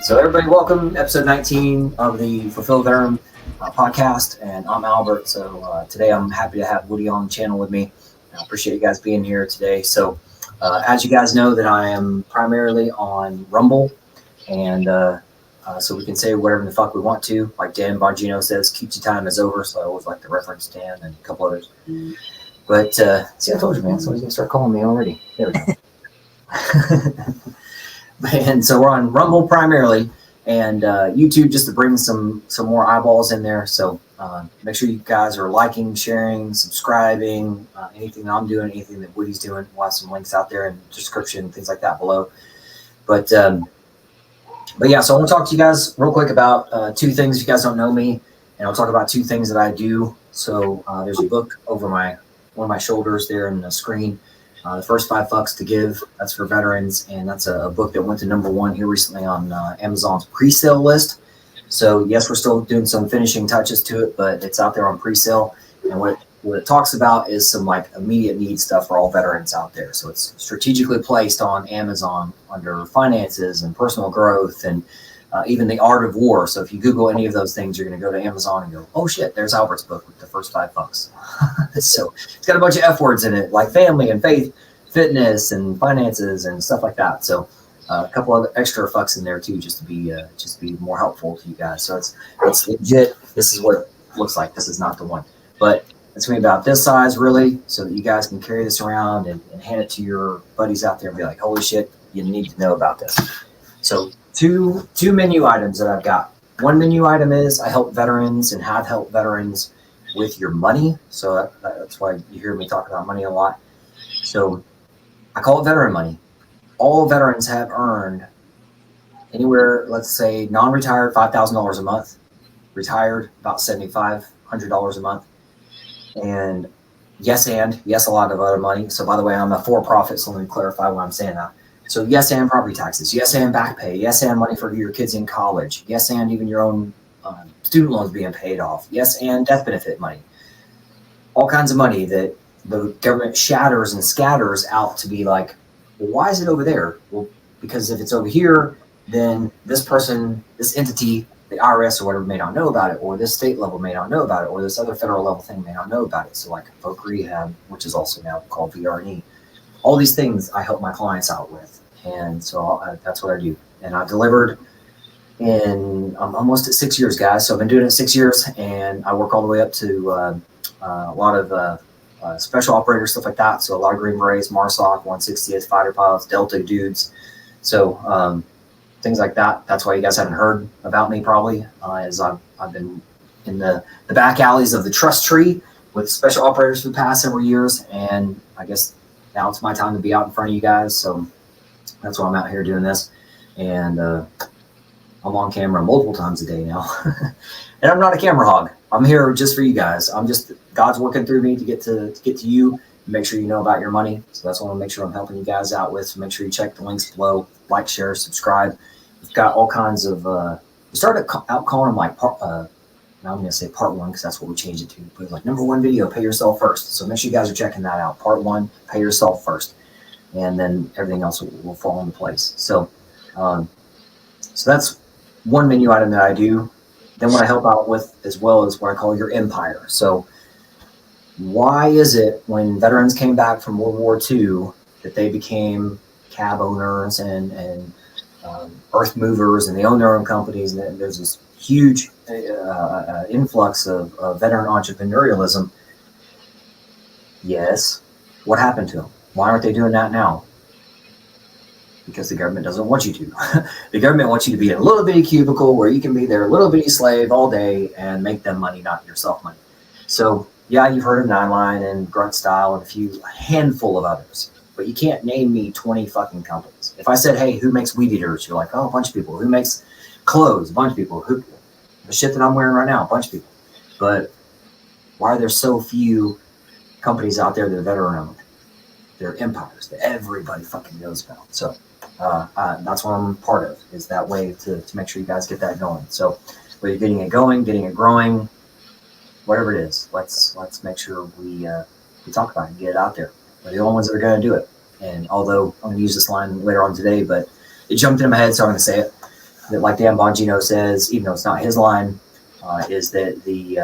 So everybody, welcome episode 19 of the Fulfill Veteran podcast, and I'm Albert. So today I'm happy to have Woody on the channel with me. I appreciate you guys being here today. So as you guys know, that I am primarily on Rumble, and so we can say whatever the fuck we want to. Like Dan Bongino says, "Cutesy time is over." So I always like to reference Dan and a couple others. But see, I told you, man. Somebody's gonna start calling me already. There we go. And so we're on Rumble primarily, and YouTube just to bring some more eyeballs in there. So make sure you guys are liking, sharing, subscribing, anything that I'm doing, anything that Woody's doing. We'll have some links out there in the description, things like that below. But yeah, so I want to talk to you guys real quick about two things. If you guys don't know me, and I'll talk about two things that I do. So there's a book over one of my shoulders there in the screen. The First 5 Fucks to Give, that's for veterans, and that's a book that went to #1 here recently on Amazon's pre-sale list. So yes, we're still doing some finishing touches to it, but it's out there on pre-sale. And what it talks about is some like immediate need stuff for all veterans out there. So it's strategically placed on Amazon under finances and personal growth and even the art of war. So if you Google any of those things, you're going to go to Amazon and go, oh shit, there's Albert's book with the First 5 Fucks. So it's got a bunch of F words in it, like family and faith, fitness and finances and stuff like that. So a couple of extra fucks in there too, just to be more helpful to you guys. So it's legit. This is what it looks like. This is not the one, but it's going to be about this size really, so that you guys can carry this around and hand it to your buddies out there and be like, holy shit, you need to know about this. So two menu items that I've got. One menu item is I help veterans and have helped veterans with your money. So that's why you hear me talk about money a lot. So I call it veteran money. All veterans have earned anywhere, let's say non-retired, $5,000 a month, retired about $7,500 a month. And yes, a lot of other money. So by the way, I'm a for-profit, so let me clarify why I'm saying that. So yes, and property taxes, yes, and back pay, yes, and money for your kids in college, yes, and even your own student loans being paid off, yes, and death benefit money. All kinds of money that the government shatters and scatters out to be like, well, why is it over there? Well, because if it's over here, then this person, this entity, the IRS or whatever may not know about it, or this state level may not know about it, or this other federal level thing may not know about it. So like voc rehab, which is also now called VRE. All these things I help my clients out with. And so that's what I do. And I've delivered I'm almost at 6 years, guys. So I've been doing it 6 years, and I work all the way up to a lot of special operators, stuff like that. So a lot of Green Berets, MARSOC, 160th, fighter pilots, Delta dudes. So things like that. That's why you guys haven't heard about me probably, as I've been in the back alleys of the trust tree with special operators for the past several years. And I guess now it's my time to be out in front of you guys. So that's why I'm out here doing this. And I'm on camera multiple times a day now. And I'm not a camera hog. I'm here just for you guys. God's working through me to get to you and make sure you know about your money. So that's what I want to make sure I'm helping you guys out with. So make sure you check the links below, like, share, subscribe. We've got all kinds of, we started out calling them like, now I'm going to say part 1 because that's what we changed it to. But like #1 video, pay yourself first. So make sure you guys are checking that out. Part 1, pay yourself first. And then everything else will fall into place. So, so that's one menu item that I do. Then what I help out with as well is what I call your empire. So why is it when veterans came back from World War II that they became cab owners and earth movers, and they own their own companies, and there's this huge influx of veteran entrepreneurialism? Yes. What happened to them? Why aren't they doing that now? Because the government doesn't want you to. The government wants you to be in a little bitty cubicle where you can be their little bitty slave all day and make them money, not yourself money. So yeah, you've heard of 9line and Grunt Style and a handful of others, but you can't name me 20 fucking companies. If I said, hey, who makes weed eaters? You're like, oh, a bunch of people. Who makes clothes? A bunch of people. Who, the shit that I'm wearing right now? A bunch of people. But why are there so few companies out there that are veteran owned? They're empires that everybody fucking knows about. So that's what I'm part of, is that way to make sure you guys get that going. So whether you're getting it going, getting it growing, whatever it is, let's make sure we talk about it and get it out there. We're the only ones that are going to do it. And although I'm going to use this line later on today, but it jumped in my head, so I'm going to say it. that, like Dan Bongino says, even though it's not his line, is that be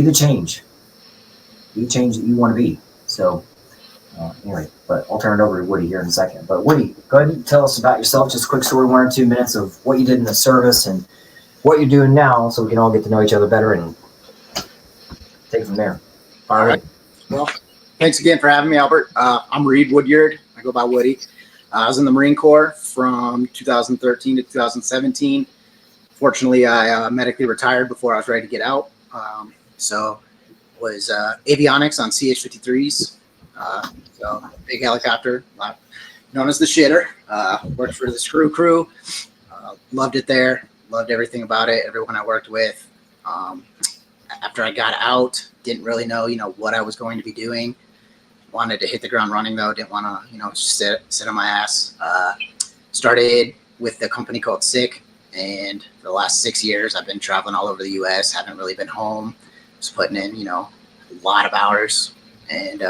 the change that you want to be. So anyway, but I'll turn it over to Woody here in a second. But Woody, go ahead and tell us about yourself. Just a quick story, 1 or 2 minutes of what you did in the service and what you're doing now, so we can all get to know each other better and take it from there. All right. Well, thanks again for having me, Albert. I'm Reid Woodyard. I go by Woody. I was in the Marine Corps from 2013 to 2017. Fortunately, I medically retired before I was ready to get out. So was avionics on CH-53s. So big helicopter, known as the shitter. Worked for the screw crew. Loved it there. Loved everything about it. Everyone I worked with. After I got out, didn't really know, what I was going to be doing. Wanted to hit the ground running though. Didn't want to, just sit on my ass. Started with a company called SICK, and for the last 6 years, I've been traveling all over the U.S. Haven't really been home. Was putting in, a lot of hours, and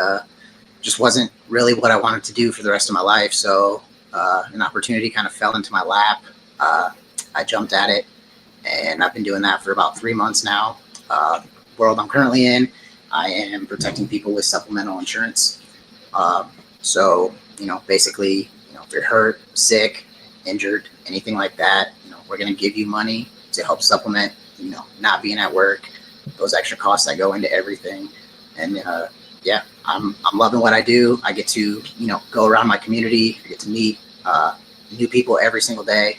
just wasn't really what I wanted to do for the rest of my life. So an opportunity kind of fell into my lap. I jumped at it, and I've been doing that for about 3 months now. World I'm currently in, I am protecting people with supplemental insurance. So, basically, if you're hurt, sick, injured, anything like that, we're going to give you money to help supplement, not being at work, those extra costs that go into everything. And yeah, I'm loving what I do. I get to, go around my community. I get to meet new people every single day.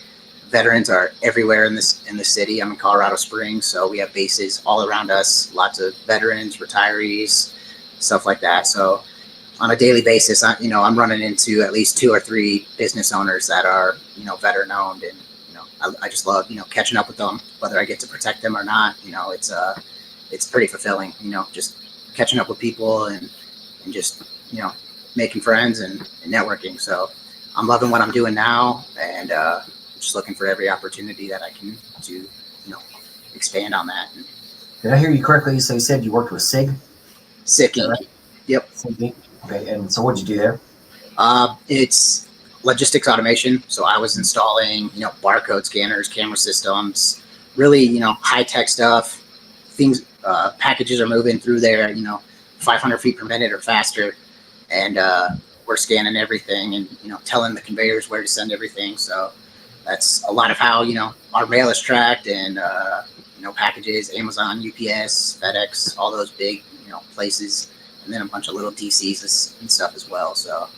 Veterans are everywhere in the city. I'm in Colorado Springs, so we have bases all around us. Lots of veterans, retirees, stuff like that. So on a daily basis, I'm running into at least 2 or 3 business owners that are, veteran owned, and I just love, catching up with them, whether I get to protect them or not. It's pretty fulfilling. Just catching up with people and just making friends and networking. So I'm loving what I'm doing now, and just looking for every opportunity that I can to expand on that. Did I hear you correctly? So you said you worked with SIG? SICK Inc. Right? Yep. SIG Inc. Okay, and so what'd you do there? It's logistics automation. So I was installing barcode scanners, camera systems, really high-tech stuff. Things, packages are moving through there 500 feet per minute or faster, and we're scanning everything and telling the conveyors where to send everything. So that's a lot of how our mail is tracked, and packages, Amazon, UPS, FedEx, all those big places, and then a bunch of little DCs and stuff as well. So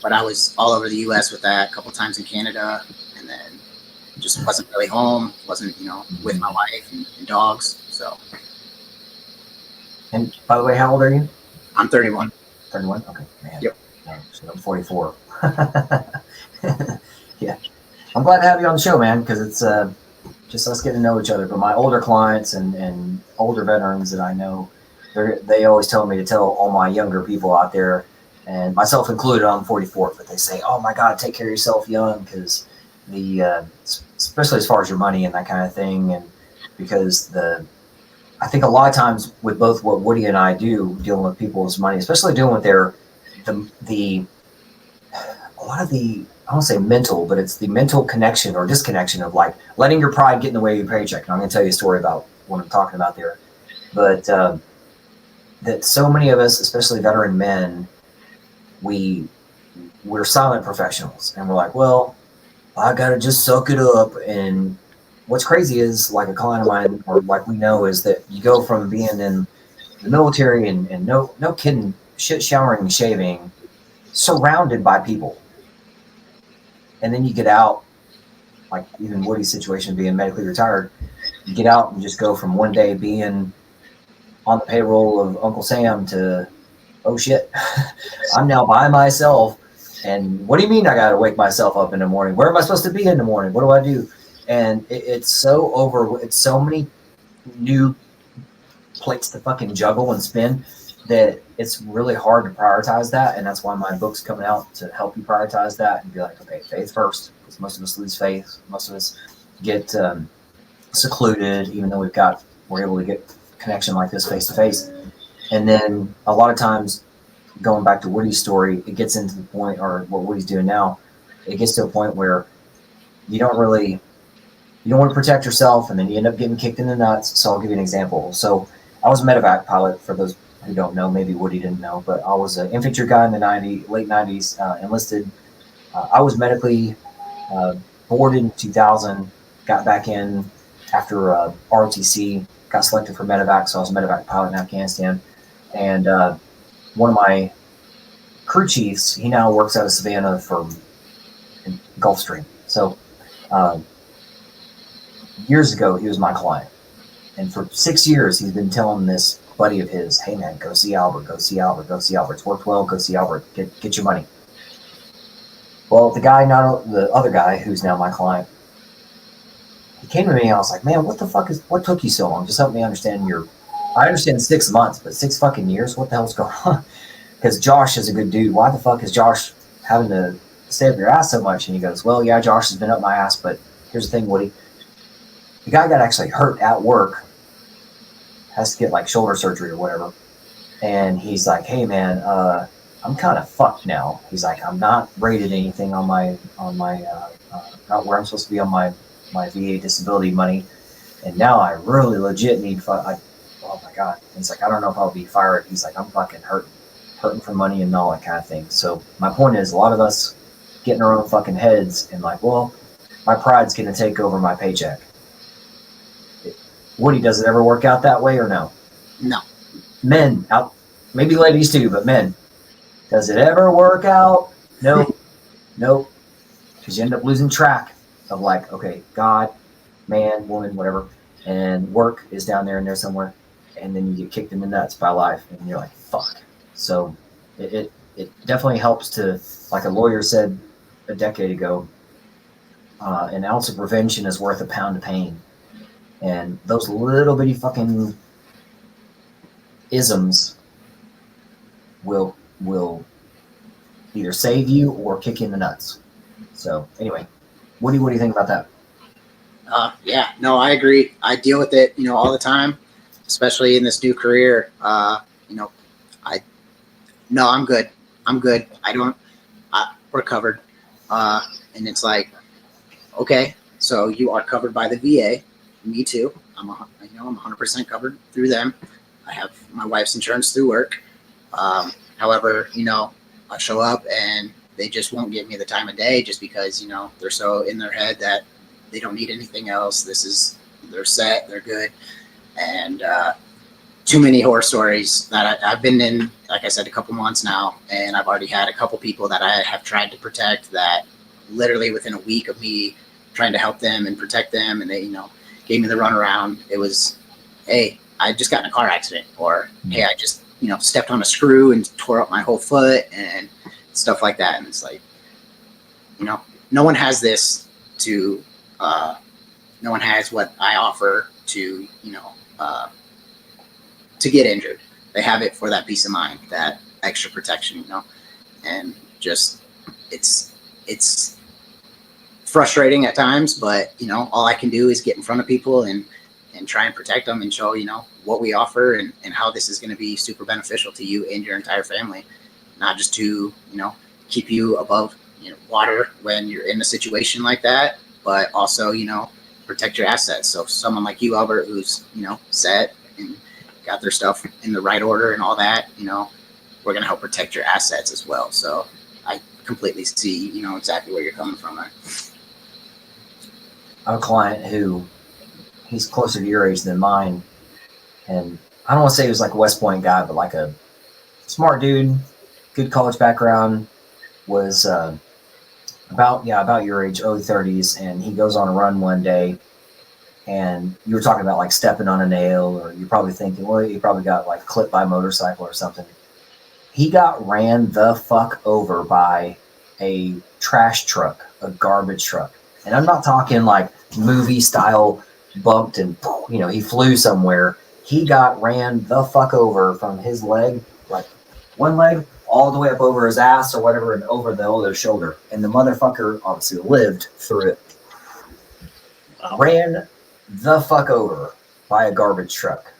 but I was all over the US with that, a couple times in Canada, and then just wasn't really home, wasn't with my wife and dogs. So. And by the way, how old are you? I'm 31. 31? Okay, man. Yep. So I'm 44. Yeah. I'm glad to have you on the show, man, because it's just us getting to know each other. But my older clients and older veterans that I know, they always tell me to tell all my younger people out there, and myself included, I'm 44, but they say, oh my God, take care of yourself young, because especially as far as your money and that kind of thing. And because I think a lot of times with both what Woody and I do, dealing with people's money, especially dealing with a lot of the, I don't say mental, but it's the mental connection or disconnection of like letting your pride get in the way of your paycheck. And I'm going to tell you a story about what I'm talking about there. But that so many of us, especially veteran men, we're silent professionals, and we're like, well, I got to just suck it up. And what's crazy is, like a client of mine, or like we know, is that you go from being in the military and no kidding, shit, showering and shaving, surrounded by people. And then you get out, like even Woody's situation, being medically retired, you get out and just go from one day being on the payroll of Uncle Sam to, oh shit, I'm now by myself. And what do you mean I got to wake myself up in the morning? Where am I supposed to be in the morning? What do I do? And it's so many new plates to fucking juggle and spin that it's really hard to prioritize that. And that's why my book's coming out, to help you prioritize that and be like, okay, faith first, because most of us lose faith. Most of us get secluded, even though we're able to get connection like this face to face. And then a lot of times, going back to Woody's story, it gets into the point, or what Woody's doing now, it gets to a point where you don't really you don't want to protect yourself, and then you end up getting kicked in the nuts. So I'll give you an example. So I was a medevac pilot, for those who don't know. Maybe Woody didn't know, but I was an infantry guy in the late 90s, enlisted. I was medically boarded in 2000, got back in after ROTC, got selected for medevac, so I was a medevac pilot in Afghanistan. And one of my crew chiefs, he now works out of Savannah for Gulfstream. So years ago, he was my client. And for 6 years, he's been telling this buddy of his, hey man, go see Albert, go see Albert, go see Albert. It's worked well, go see Albert, get your money. Well, the other guy who's now my client, he came to me and I was like, man, what took you so long? Just help me understand I understand 6 months, but 6 fucking years? What the hell's going on? Because Josh is a good dude. Why the fuck is Josh having to stay up your ass so much? And he goes, well, yeah, Josh has been up my ass, but here's the thing, Woody. The guy got actually hurt at work, has to get like shoulder surgery or whatever. And he's like, hey man, I'm kind of fucked now. He's like, I'm not rated anything on my not where I'm supposed to be on my VA disability money. And now I really legit need, oh my God. And he's like, I don't know if I'll be fired. He's like, I'm fucking hurting for money and all that kind of thing. So my point is, a lot of us get in our own fucking heads and like, well, my pride's going to take over my paycheck. Woody, does it ever work out that way or no? No. Men, out, maybe ladies too, but men, does it ever work out? No. Nope. Because you end up losing track of like, okay, God, man, woman, whatever, and work is down there and there somewhere, and then you get kicked in the nuts by life, and you're like, fuck. So it definitely helps to, like a lawyer said a decade ago, an ounce of prevention is worth a pound of pain. And those little bitty fucking isms will either save you or kick you in the nuts. So anyway, what do you think about that? Yeah, no, I agree. I deal with it, all the time, especially in this new career. I'm good. We're covered. And it's like, okay, so you are covered by the VA. Me too. I'm 100% covered through them. I have my wife's insurance through work. However, I show up and they just won't give me the time of day just because, they're so in their head that they don't need anything else. They're set, they're good. And too many horror stories that I've been in, like I said, a couple months now, and I've already had a couple people that I have tried to protect that literally within a week of me trying to help them and protect them, and they, gave me the runaround. It was, hey, I just got in a car accident, or hey, I just, stepped on a screw and tore up my whole foot and stuff like that. And it's like, no one has this to, no one has what I offer to, to get injured. They have it for that peace of mind, that extra protection, and just, it's frustrating at times, but all I can do is get in front of people and try and protect them and show what we offer and how this is going to be super beneficial to you and your entire family, not just to keep you above water when you're in a situation like that, but also protect your assets. So someone like you, Albert, who's set and got their stuff in the right order and all that, we're going to help protect your assets as well. So I completely see exactly where you're coming from there. I have a client who, he's closer to your age than mine, and I don't want to say he was like a West Point guy, but like a smart dude, good college background, was about your age, early 30s, and he goes on a run one day, and you were talking about like stepping on a nail, or you're probably thinking, well, he probably got like clipped by a motorcycle or something. He got ran the fuck over by a trash truck, a garbage truck. And I'm not talking like movie style bumped and, he flew somewhere. He got ran the fuck over from his leg, like one leg, all the way up over his ass or whatever, and over the other shoulder. And the motherfucker obviously lived through it. Wow. Ran the fuck over by a garbage truck.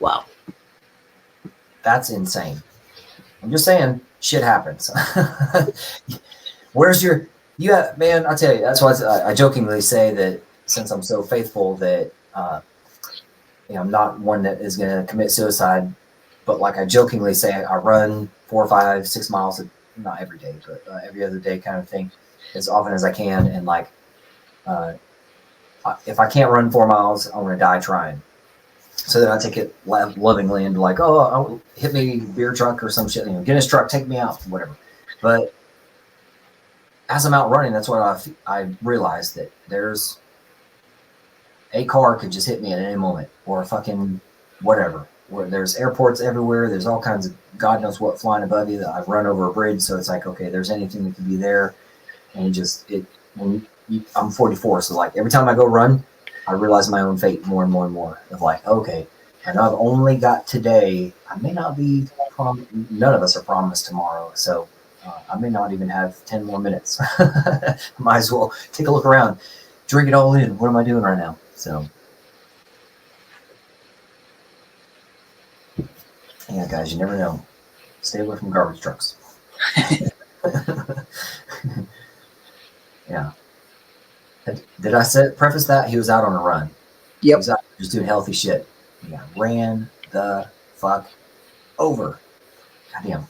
Wow. That's insane. I'm just saying, shit happens. Where's your... man, I'll tell you, that's why I jokingly say that since I'm so faithful that, I'm not one that is going to commit suicide, but like I jokingly say, I run 4, 5, 6 miles, not every day, but every other day kind of thing, as often as I can. And like, if I can't run 4 miles, I'm going to die trying. So then I take it lovingly and be like, oh, hit me beer truck or some shit, get in his truck, take me out, whatever. But as I'm out running, that's what I realized, that there's a car could just hit me at any moment, or fucking whatever. Where there's airports everywhere, there's all kinds of God knows what flying above you. That I've run over a bridge, so it's like, okay, there's anything that could be there, and I'm 44, so like every time I go run, I realize my own fate more and more and more. Of like, okay, I know I've only got today. I may not be. None of us are promised tomorrow, so I may not even have 10 more minutes. Might as well take a look around, drink it all in. What am I doing right now? So, yeah, guys, you never know. Stay away from garbage trucks. Yeah. Did I preface that? He was out on a run. Yep. He was out just doing healthy shit. Yeah, ran the fuck over. Goddamn.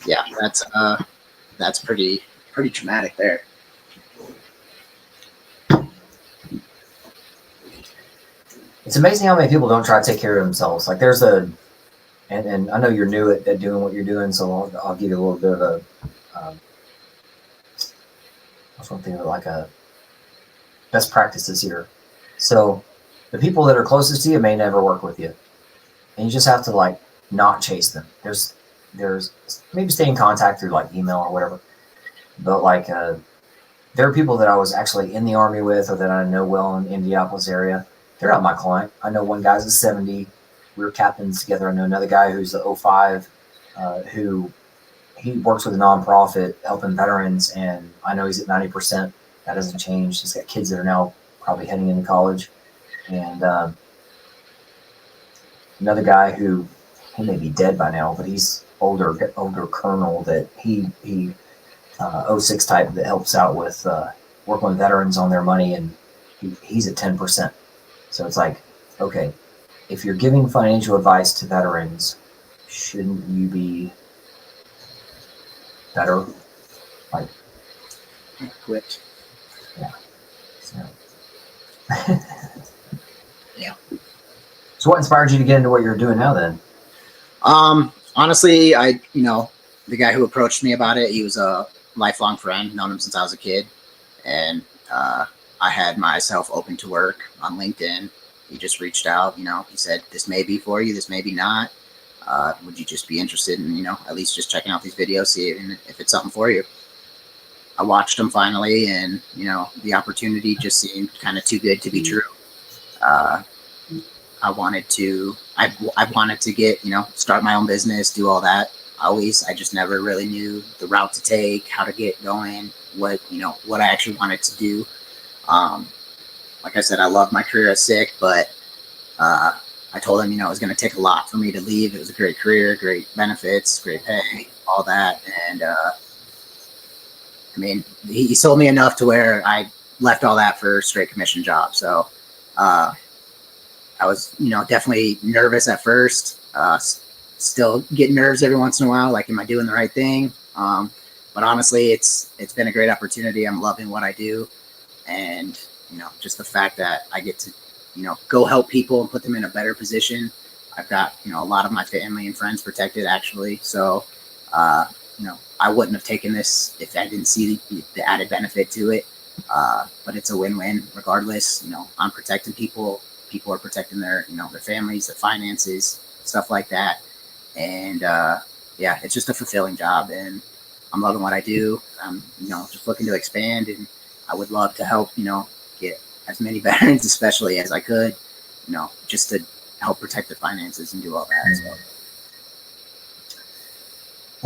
Yeah, that's pretty traumatic there. It's amazing how many people don't try to take care of themselves. Like there's and I know you're new at doing what you're doing, so I'll give you a little bit of a, I was thinking of like a best practices here. So the people that are closest to you may never work with you, and you just have to like not chase them. There's maybe stay in contact through like email or whatever, but like there are people that I was actually in the Army with, or that I know well in the Indianapolis area. They're not my client. I know one guy's a 70. We were captains together. I know another guy who's a 05, who he works with a nonprofit helping veterans, and I know he's at 90%. That hasn't changed. He's got kids that are now probably heading into college, and another guy who he may be dead by now, but he's older colonel that he 06 type that helps out with working with veterans on their money, and he's at 10%. So it's like, okay, if you're giving financial advice to veterans, shouldn't you be better? Like, Quit. Yeah. So. Yeah. So what inspired you to get into what you're doing now then? Honestly, the guy who approached me about it, he was a lifelong friend, known him since I was a kid. And I had myself open to work on LinkedIn. He just reached out, he said, this may be for you, this may be not. Would you just be interested in, at least just checking out these videos, see if it's something for you? I watched them finally, and, the opportunity just seemed kind of too good to be true. I wanted to get, start my own business, do all that. I just never really knew the route to take, how to get going, what I actually wanted to do. Like I said, I loved my career as sick, but I told him, it was going to take a lot for me to leave. It was a great career, great benefits, great pay, all that. And he sold me enough to where I left all that for a straight commission job. So I was, definitely nervous at first, still get nerves every once in a while. Like, am I doing the right thing? But honestly, it's been a great opportunity. I'm loving what I do. And, just the fact that I get to, go help people and put them in a better position. I've got, a lot of my family and friends protected, actually. So, I wouldn't have taken this if I didn't see the added benefit to it. But it's a win-win regardless. I'm protecting people. People are protecting their, their families, their finances, stuff like that. And, yeah, it's just a fulfilling job, and I'm loving what I do. I'm, just looking to expand, and I would love to help, get as many veterans, especially as I could, just to help protect their finances and do all that. So.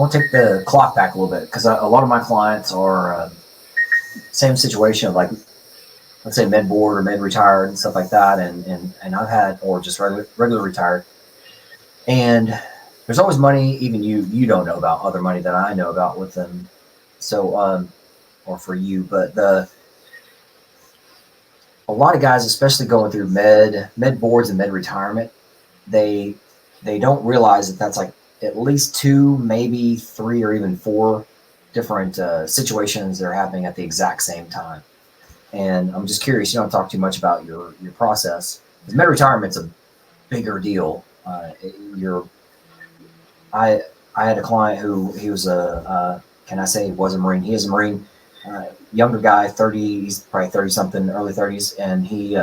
I'll take the clock back a little bit, because a lot of my clients are same situation, like let's say med board or med retired and stuff like that, and I've had, or just regular retired, and there's always money even you don't know about, other money that I know about with them. So or for you, but a lot of guys, especially going through med boards and med retirement, they don't realize that that's like at least 2, maybe 3, or even 4 different situations that are happening at the exact same time. And I'm just curious, you don't talk too much about your process. Because med retirement's a bigger deal. I had a client who he was can I say he was a Marine? He is a Marine, younger guy, 30, he's probably 30 something, early 30s, and he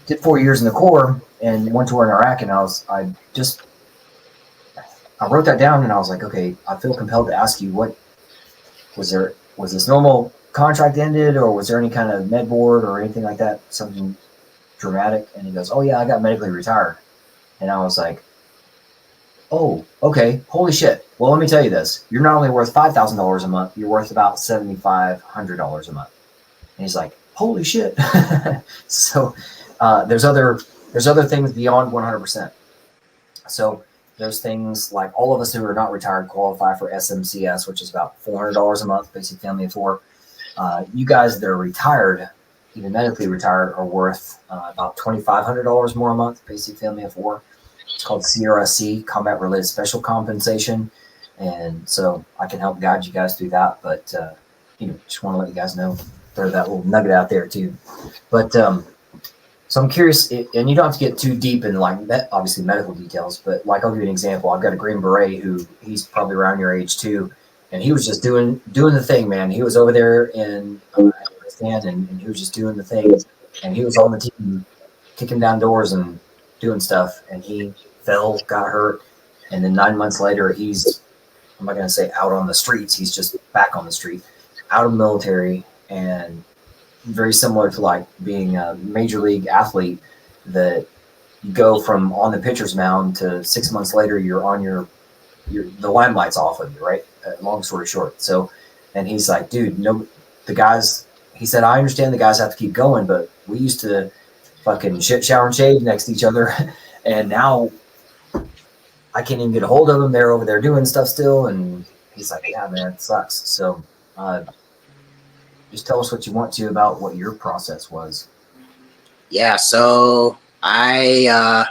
did 4 years in the Corps and went to war in Iraq. And I wrote that down, and I was like, okay, I feel compelled to ask you, what was this normal contract ended, or was there any kind of med board or anything like that, something dramatic? And he goes, oh yeah, I got medically retired. And I was like, oh, okay, holy shit. Well, let me tell you this. You're not only worth $5,000 a month, you're worth about $7,500 a month. And he's like, holy shit. So there's other things beyond 100%. So there's things like all of us who are not retired qualify for SMCS, which is about $400 a month, basic family of 4. You guys that are retired, even medically retired, are worth about $2,500 more a month, basic family of 4. It's called CRSC, Combat Related Special Compensation. And so I can help guide you guys through that. But, just want to let you guys know, throw that little nugget out there too. But so I'm curious, and you don't have to get too deep in like obviously medical details, but like I'll give you an example. I've got a Green Beret who he's probably around your age too. And he was just doing the thing, man. He was over there in Afghanistan, and he was just doing the thing. And he was on the team, kicking down doors and doing stuff. And he fell, got hurt, and then 9 months later, I'm not going to say out on the streets. He's just back on the street, out of the military, and very similar to like being a major league athlete, that you go from on the pitcher's mound to 6 months later, you're on the limelight's off of you, right? Long story short. So, and he's like, dude, the guys, he said, I understand the guys have to keep going, but we used to fucking shit, shower, and shave next to each other. And now I can't even get a hold of them. They're over there doing stuff still. And he's like, yeah, man, it sucks. So, just tell us what you want to about what your process was. Yeah. So I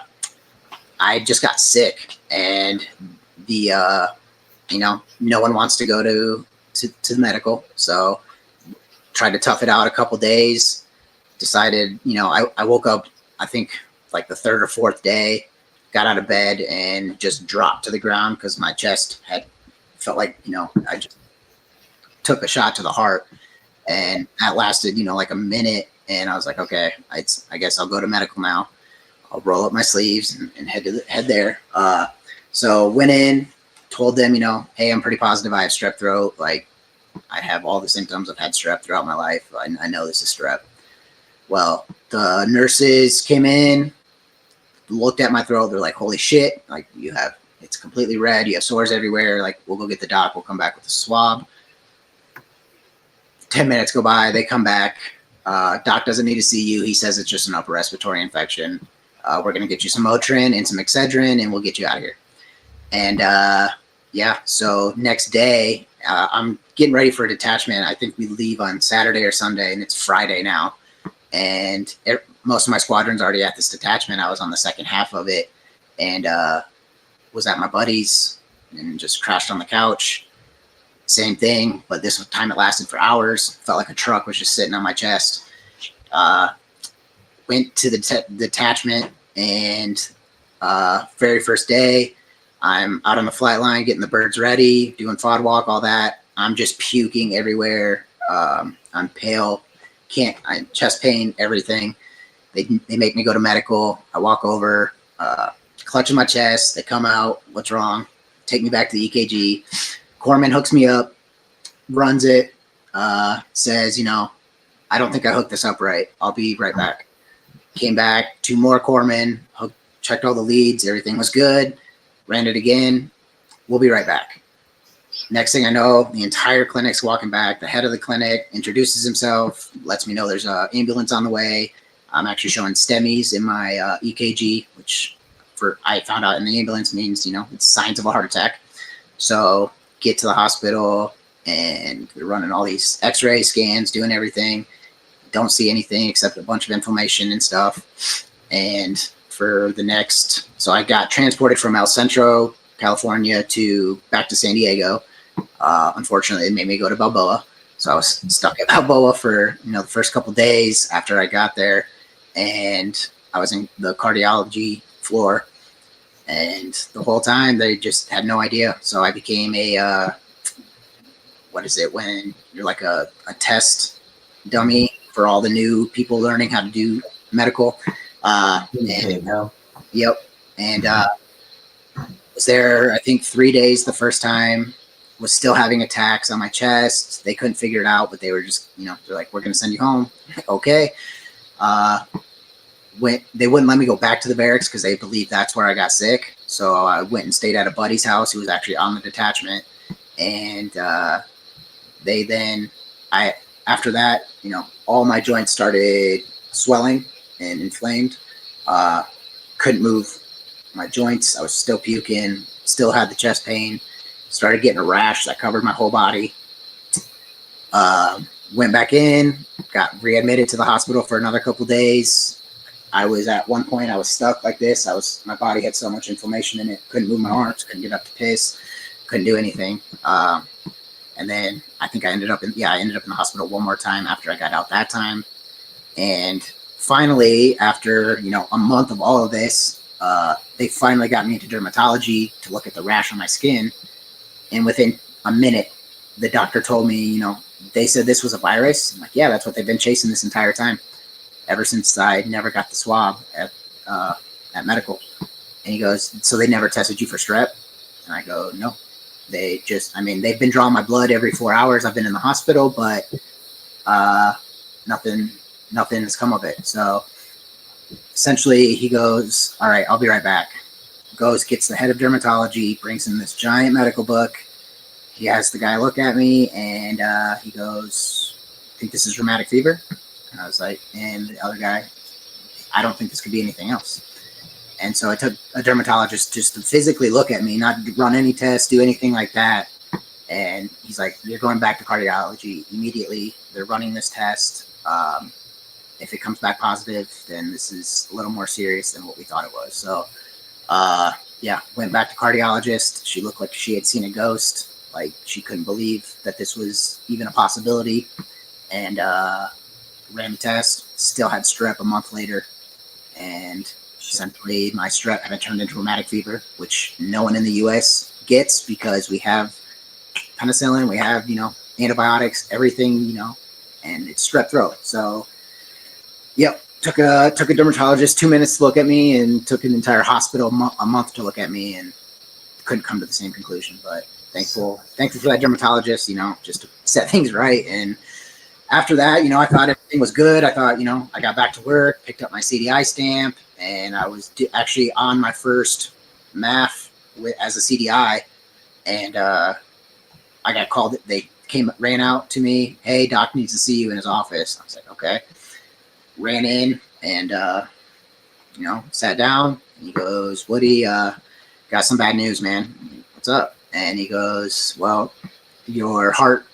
just got sick, and no one wants to go to the medical. So tried to tough it out a couple days, decided, I woke up, I think like the 3rd or 4th day, got out of bed and just dropped to the ground because my chest felt like, I just took a shot to the heart, and that lasted, like a minute. And I was like, okay, I guess I'll go to medical now. I'll roll up my sleeves and head there. So went in, told them, hey, I'm pretty positive I have strep throat. Like, I have all the symptoms. I've had strep throughout my life. I know this is strep. Well, the nurses came in, looked at my throat. They're like, holy shit, like it's completely red. You have sores everywhere. Like, we'll go get the doc. We'll come back with a swab. 10 minutes go by. They come back. Doc doesn't need to see you. He says it's just an upper respiratory infection. We're going to get you some Motrin and some Excedrin, and we'll get you out of here. And so next day, I'm getting ready for a detachment. I think we leave on Saturday or Sunday, and it's Friday now. And most of my squadron's already at this detachment. I was on the second half of it, and was at my buddy's and just crashed on the couch. Same thing, but this time it lasted for hours. Felt like a truck was just sitting on my chest. Went to the detachment, and very first day, I'm out on the flight line, getting the birds ready, doing FOD walk, all that. I'm just puking everywhere. I'm pale, chest pain, everything. They make me go to medical. I walk over, clutching my chest. They come out. What's wrong? Take me back to the EKG. Corpsman hooks me up, runs it, says, I don't think I hooked this up right. I'll be right back. Came back, 2 more corpsmen, checked all the leads. Everything was good. Ran it again. We'll be right back. Next thing I know, the entire clinic's walking back. The head of the clinic introduces himself, lets me know there's an ambulance on the way. I'm actually showing STEMIs in my EKG, which I found out in the ambulance means, it's signs of a heart attack. So get to the hospital. and we're running all these x-ray scans, doing everything. Don't see anything except a bunch of inflammation and stuff. And for the next, so I got transported from El Centro, California back to San Diego. Unfortunately, it made me go to Balboa. So I was stuck at Balboa for, the first couple days after I got there, and I was in the cardiology floor, and the whole time they just had no idea. So I became what is it when you're like a test dummy for all the new people learning how to do medical. Yep. And was there, I think, 3 days the first time. Was still having attacks on my chest. They couldn't figure it out, but they were just, they're like, we're going to send you home. Okay. They wouldn't let me go back to the barracks because they believed that's where I got sick. So I went and stayed at a buddy's house who was actually on the detachment. And after that, all my joints started swelling and inflamed. Couldn't move my joints. I was still puking, still had the chest pain. Started getting a rash that covered my whole body. Went back in, got readmitted to the hospital for another couple days. I was at one point, I was stuck like this. My body had so much inflammation in it. Couldn't move my arms, couldn't get up to piss, couldn't do anything. And then I think I ended up in the hospital one more time after I got out that time. And finally, after, a month of all of this, they finally got me into dermatology to look at the rash on my skin. And within a minute, the doctor told me, they said this was a virus. I'm like, yeah, that's what they've been chasing this entire time, ever since I never got the swab at medical. And he goes, so they never tested you for strep? And I go, no. They've been drawing my blood every 4 hours. I've been in the hospital, but nothing has come of it. So essentially he goes, all right, I'll be right back. Goes, gets the head of dermatology, brings in this giant medical book. He has the guy look at me, and he goes, I think this is rheumatic fever. And I was like, and the other guy, I don't think this could be anything else. And so I took a dermatologist just to physically look at me, not run any tests, do anything like that. And he's like, you're going back to cardiology immediately. They're running this test. If it comes back positive, then this is a little more serious than what we thought it was. So went back to cardiologist. She looked like she had seen a ghost. Like, she couldn't believe that this was even a possibility. And ran the test. Still had strep a month later. And essentially my strep had turned into rheumatic fever, which no one in the U.S. gets because we have penicillin, we have, antibiotics, everything, and it's strep throat. So, yep. Took a dermatologist 2 minutes to look at me, and took an entire hospital a month to look at me, and couldn't come to the same conclusion. But thankful for that dermatologist, just to set things right. And after that, I thought everything was good. I thought, I got back to work, picked up my CDI stamp, and I was actually on my first MAF as a CDI, and I got called. They ran out to me. Hey, doc needs to see you in his office. I was like, okay. Ran in and, sat down. And he goes, Woody, got some bad news, man. What's up? And he goes, well, your heart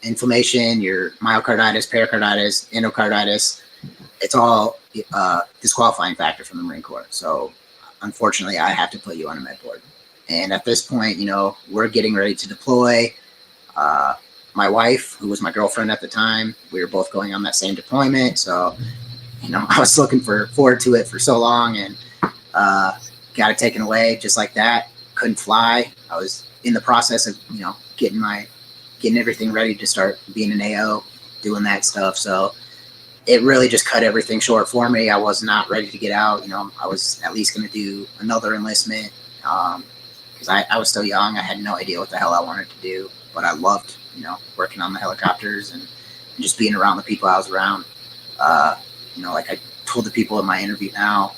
inflammation, your myocarditis, pericarditis, endocarditis, it's all disqualifying factor from the Marine Corps. So unfortunately, I have to put you on a med board. And at this point, we're getting ready to deploy. My wife, who was my girlfriend at the time, we were both going on that same deployment. So, I was looking forward to it for so long, and got it taken away just like that. Couldn't fly. I was in the process of, getting everything ready to start being an AO, doing that stuff. So it really just cut everything short for me. I was not ready to get out. I was at least going to do another enlistment because I was still young. I had no idea what the hell I wanted to do, but I loved working on the helicopters and just being around the people I was around. Like I told the people in my interview now,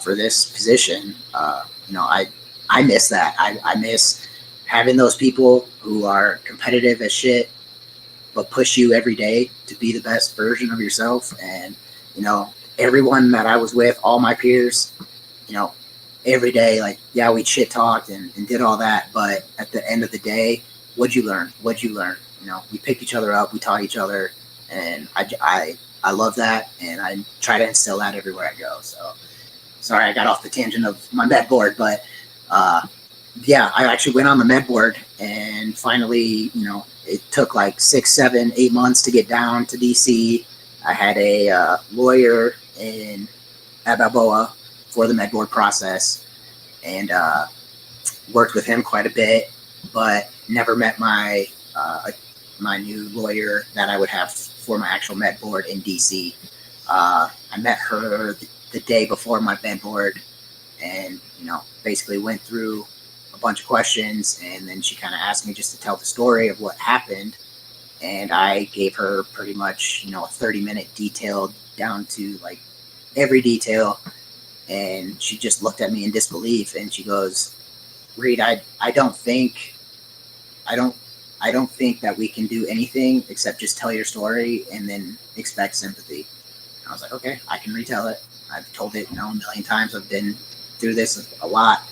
for this position, I miss that. I miss having those people who are competitive as shit, but push you every day to be the best version of yourself. And, everyone that I was with, all my peers, every day, like, yeah, we shit talked and did all that. But at the end of the day, what'd you learn? What'd you learn? You know, we picked each other up, we taught each other, and I love that, and I try to instill that everywhere I go. So, sorry, I got off the tangent of my med board, but yeah, I actually went on the med board, and finally, you know, it took like 6, 7, 8 months to get down to DC. I had a lawyer at Balboa for the med board process, and worked with him quite a bit, but never met my new lawyer that I would have for my actual med board in DC. I met her the day before my med board, and you know, basically went through a bunch of questions, and then she kind of asked me just to tell the story of what happened, and I gave her pretty much, you know, a 30-minute detailed down to like every detail, and she just looked at me in disbelief, and she goes, Reid, I don't think that we can do anything except just tell your story and then expect sympathy. And I was like, okay, I can retell it. I've told it, you know, a million times. I've been through this a lot.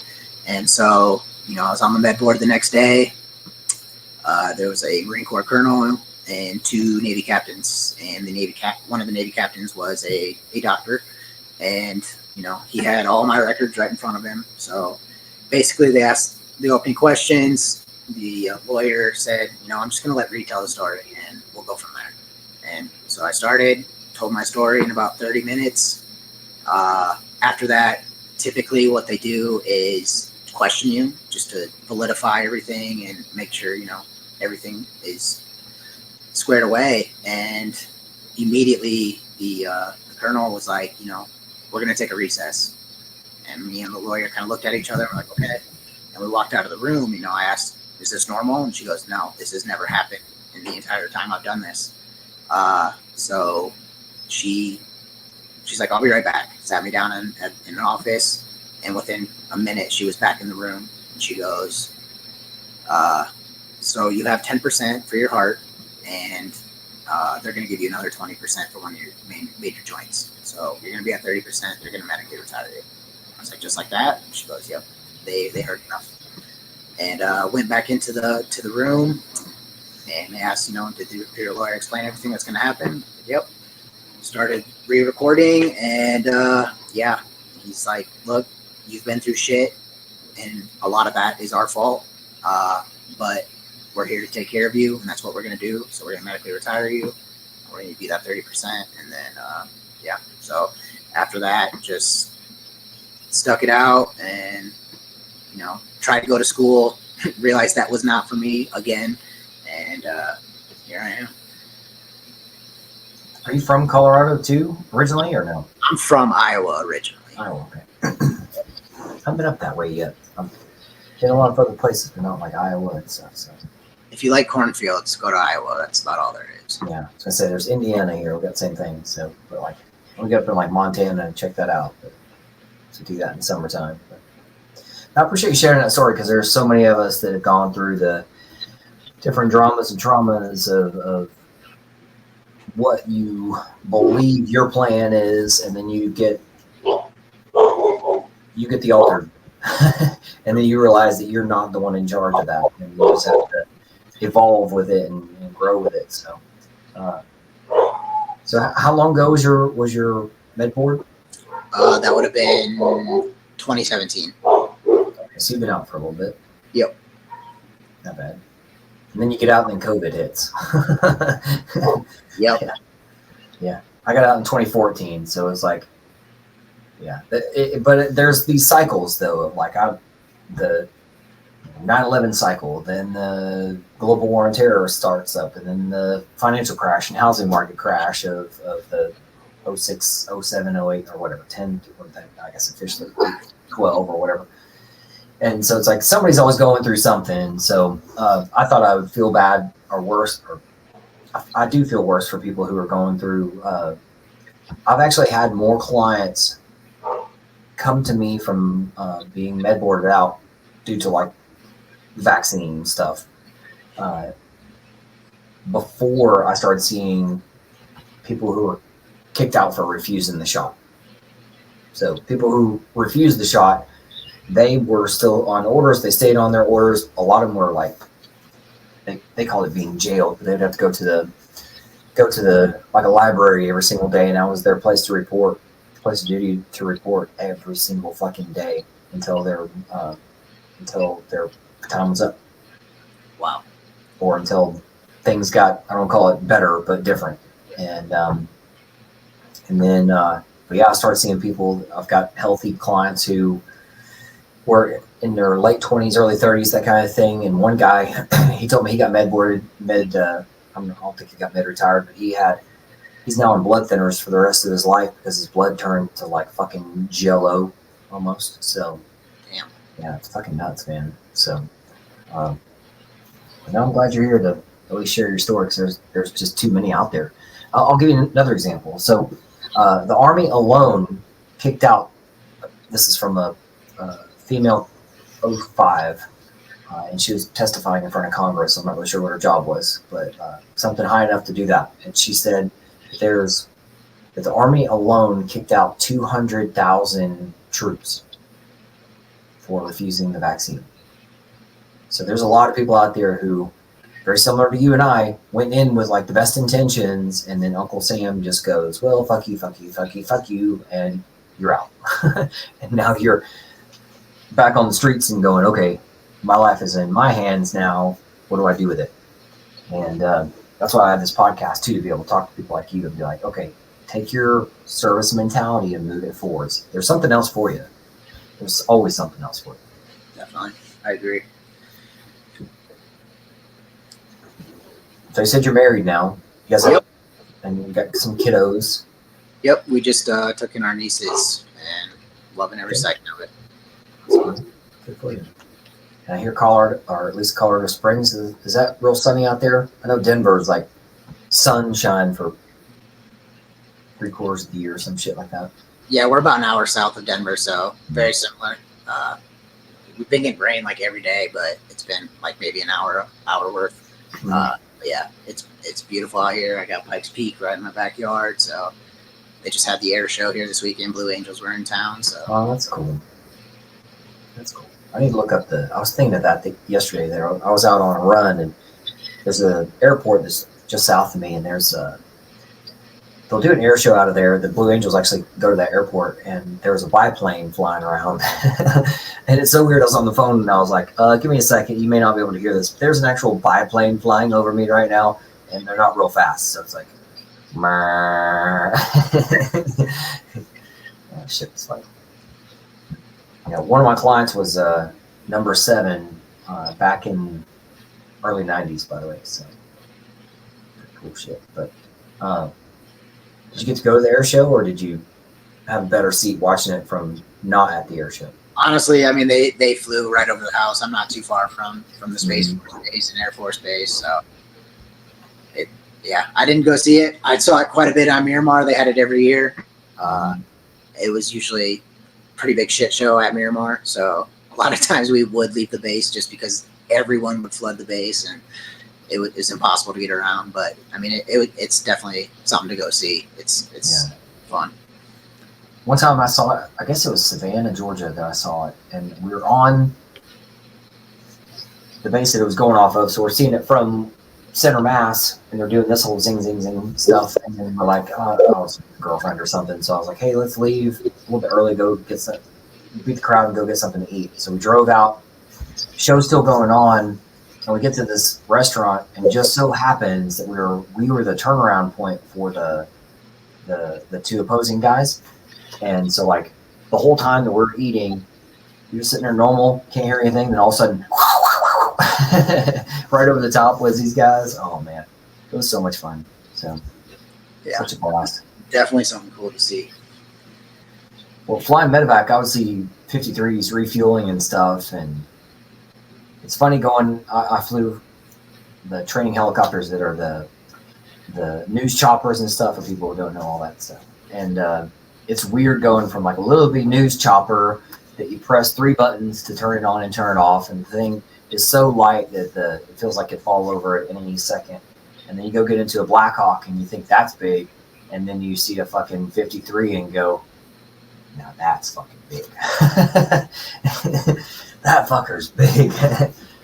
And so, you know, I was on the med board the next day. There was a Marine Corps colonel and 2 Navy captains, and one of the Navy captains was a doctor, and you know, he had all my records right in front of him. So basically, they asked the opening questions. The lawyer said, you know, I'm just going to let Reid tell the story, and we'll go from there. And so I told my story in about 30 minutes. After that, typically what they do is question you just to validify everything and make sure, you know, everything is squared away. And immediately the colonel was like, you know, we're going to take a recess. And me and the lawyer kind of looked at each other and we're like, okay. And we walked out of the room. You know, I asked, is this normal? And she goes, no, this has never happened in the entire time I've done this. So she's like, I'll be right back. Sat me down in an office, and within a minute she was back in the room. And she goes, so you have 10% for your heart, and they're going to give you another 20% for one of your major joints. So you're going to be at 30%. They're going to medically retire you. I was like, just like that? And she goes, yep, they heard enough. And went back into the room, and they asked, you know, did your lawyer explain everything that's going to happen? Yep. Started re-recording, and yeah, he's like, look, you've been through shit, and a lot of that is our fault, but we're here to take care of you, and that's what we're going to do. So we're going to medically retire you. We're going to be that 30%, and then yeah. So after that, just stuck it out, and you know, tried to go to school, realized that was not for me again, and here I am. Are you from Colorado too, originally, or no? I'm from Iowa originally. Iowa, okay. I haven't been up that way yet. I'm in a lot of other places, but not like Iowa and stuff. So if you like cornfields, go to Iowa. That's about all there is. yeah, I was gonna say there's Indiana here. We got the same thing. So, but like, we get up in like Montana and check that out. But, to do that in summertime. But I appreciate you sharing that story, because there's so many of us that have gone through the different dramas and traumas of what you believe your plan is, and then you get the altered, and then you realize that you're not the one in charge of that, and you just have to evolve with it and grow with it. So, so how long ago was your med board? That would have been 2017. Okay, so you've been out for a little bit. Yep. Not bad. And then you get out, and then COVID hits. Yep. Yeah. I got out in 2014, so it's like, yeah. But there's these cycles, though, of like the 9/11 cycle, then the global war on terror starts up, and then the financial crash and housing market crash of the 06, 07, 08, or whatever, 10, I guess officially 12 or whatever. And so it's like somebody's always going through something. So I thought I would feel bad or worse, or I do feel worse for people who are going through. I've actually had more clients come to me from being med boarded out due to like vaccine stuff before I started seeing people who were kicked out for refusing the shot. So people who refused the shot, they were still on orders. They stayed on their orders. A lot of them were like they call it being jailed, but they'd have to go to the like a library every single day, and that was their place of duty to report every single fucking day until their time was up. Wow. Or until things got, I don't call it better, but different. And then but yeah, I started seeing people. I've got healthy clients who were in their late 20s, early 30s, that kind of thing. And one guy, he told me he got I don't think he got med retired, but he's now on blood thinners for the rest of his life because his blood turned to like fucking jello almost. So, damn. Yeah, it's fucking nuts, man. So, no, I'm glad you're here to at least share your story because there's just too many out there. I'll give you another example. So, the Army alone kicked out, this is from a female 05, and she was testifying in front of Congress. I'm not really sure what her job was, but something high enough to do that. And she said that the Army alone kicked out 200,000 troops for refusing the vaccine. So there's a lot of people out there who, very similar to you and I, went in with like the best intentions, and then Uncle Sam just goes, well, fuck you, fuck you, fuck you, fuck you, and you're out. And now you're back on the streets and going, okay, my life is in my hands now. What do I do with it? And that's why I have this podcast too, to be able to talk to people like you and be like, okay, take your service mentality and move it forwards. There's something else for you. There's always something else for you. Definitely. I agree. So you said you're married now. You guys Yep. And you got some kiddos. Yep. We just took in our nieces and loving every second of it. Good for you. And I hear Colorado, or at least Colorado Springs, is that real sunny out there? I know Denver's like sunshine for 3/4 of the year or some shit like that. Yeah, we're about an hour south of Denver, so very similar. We've been getting rain like every day, but it's been like maybe an hour worth. Mm-hmm. But yeah, it's beautiful out here. I got Pikes Peak right in my backyard, so they just had the air show here this weekend. Blue Angels were in town, so. Oh, that's cool. That's cool. I need to look up I was thinking of that yesterday. There, I was out on a run, and there's an airport that's just south of me, and they'll do an air show out of there. The Blue Angels actually go to that airport, and there was a biplane flying around. And it's so weird. I was on the phone, and I was like, give me a second. You may not be able to hear this, but there's an actual biplane flying over me right now, and they're not real fast. So it's like, oh, shit, it's funny. Yeah, one of my clients was number 7 back in early 90s, by the way. So cool shit. But did you get to go to the air show, or did you have a better seat watching it from not at the air show? Honestly, I mean, they flew right over the house. I'm not too far from the Space Force Base and Air Force Base, so yeah, I didn't go see it. I saw it quite a bit on Miramar. They had it every year. It was usually a pretty big shit show at Miramar, so a lot of times we would leave the base just because everyone would flood the base and it's impossible to get around. But I mean, it's definitely something to go see. It's fun. One time I saw it, I guess it was Savannah, Georgia that I saw it, and we were on the base that it was going off of, so we're seeing it from center mass, and they're doing this whole zing, zing, zing stuff, and then we're like, I was a girlfriend or something, so I was like, hey, let's leave a little bit early, go get some, beat the crowd and go get something to eat. So we drove out, show's still going on, and we get to this restaurant, and just so happens that we were the turnaround point for the two opposing guys. And so like the whole time that we're eating, you're sitting there normal, can't hear anything, then all of a sudden right over the top was these guys. Oh man, it was so much fun. So yeah, such a blast. Definitely something cool to see. Well, flying medevac, obviously 53s refueling and stuff, and it's funny going. I flew the training helicopters that are the news choppers and stuff for people who don't know all that stuff. And it's weird going from like a little bitty news chopper that you press 3 buttons to turn it on and turn it off, and the thing is so light that it feels like it fall over at any second. And then you go get into a Black Hawk and you think that's big, and then you see a fucking 53 and go, now that's fucking big. That fucker's big.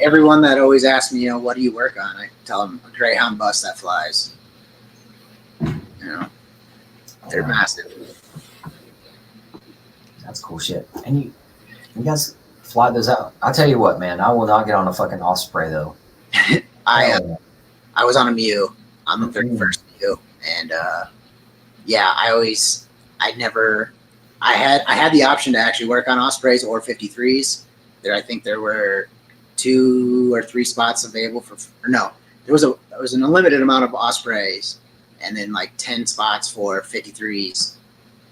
everyone that always asks me, what do you work on? I tell them a Greyhound bus that flies. They're massive. That's cool shit. And you guys fly those out. I'll tell you what, man, I will not get on a fucking Osprey though. I was on a Mew on the 31st Mew, and I had the option to actually work on Ospreys or 53s. I think there were 2 or 3 spots available there was an unlimited amount of Ospreys, and then like 10 spots for 53s.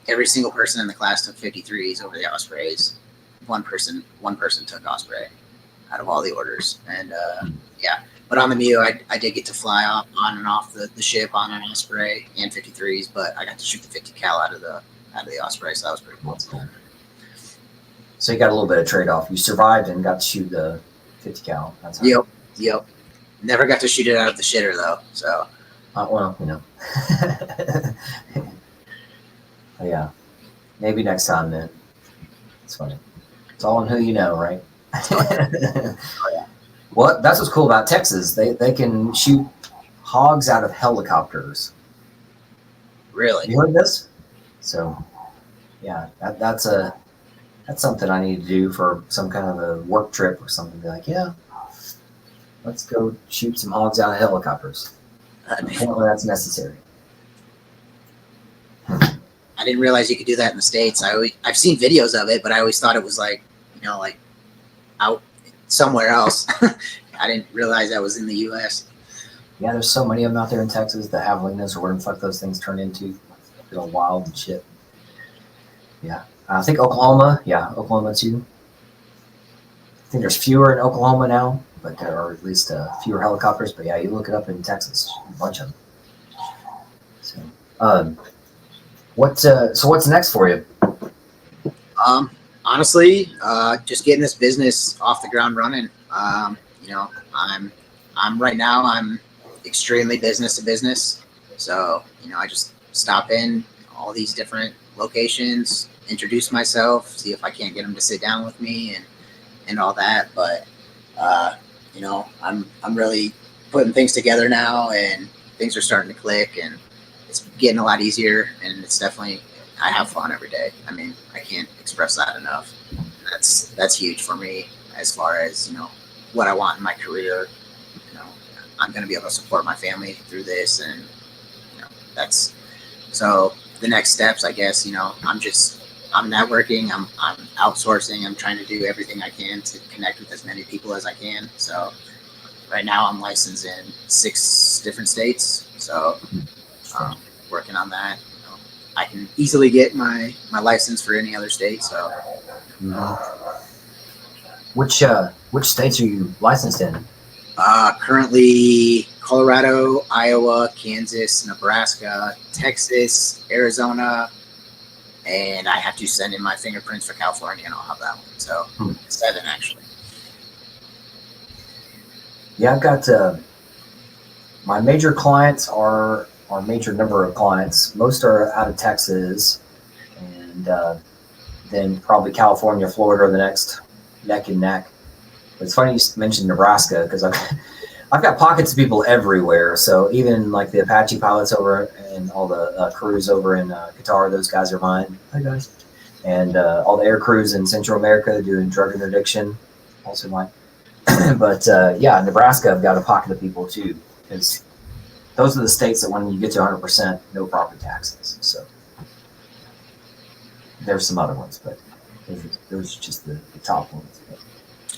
Every single person in the class took 53s over the Ospreys. One person took Osprey out of all the orders, and But on the Mew, I did get to fly on and off the ship on an Osprey and 53s, but I got to shoot the 50 cal out of the Osprey, so that was pretty cool. That's cool. So you got a little bit of trade off. You survived and got to shoot the 50 cal. That's how Yep. Never got to shoot it out of the shitter though. So. Well, yeah. Maybe next time then. It's funny. It's all in who you know, right? Well, that's what's cool about Texas. They can shoot hogs out of helicopters. Really? You heard this? So, yeah, that's something I need to do for some kind of a work trip or something. Be like, yeah, let's go shoot some hogs out of helicopters. Apparently, that's necessary. I didn't realize you could do that in the States. I've seen videos of it, but I always thought it was like out somewhere else. I didn't realize that was in the U.S. Yeah, there's so many of them out there in Texas, the javelinas or whatever the fuck those things turn into. They're all wild and shit. Yeah. I think Oklahoma. Yeah, Oklahoma too. I think there's fewer in Oklahoma now, but there are at least fewer helicopters. But yeah, you look it up in Texas, a bunch of them. So, what's next for you? Honestly, just getting this business off the ground running. I'm right now, I'm extremely business to business. So, I just stop in all these different locations, introduce myself, see if I can't get them to sit down with me and all that. But, I'm really putting things together now, and things are starting to click, and it's getting a lot easier, and it's definitely, I have fun every day. I mean, I can't express that enough. That's huge for me as far as, what I want in my career. I'm going to be able to support my family through this, and, that's, so the next steps, I guess, I'm networking, I'm outsourcing, I'm trying to do everything I can to connect with as many people as I can. So right now I'm licensed in 6 different states. So working on that. I can easily get my license for any other state. So which states are you licensed in? Currently Colorado, Iowa, Kansas, Nebraska, Texas, Arizona, and I have to send in my fingerprints for California, and I'll have that one. So 7 actually. Yeah, I've got my major clients are our major number of clients. Most are out of Texas, and then probably California, Florida are the next neck and neck. But it's funny you mentioned Nebraska, because I've got pockets of people everywhere. So even like the Apache pilots over and all the crews over in Qatar, those guys are mine. Hi guys. And all the air crews in Central America doing drug interdiction, also mine. But yeah, Nebraska, I've got a pocket of people too, because those are the states that when you get to 100%, no property taxes. So there's some other ones, but those are just the top ones. But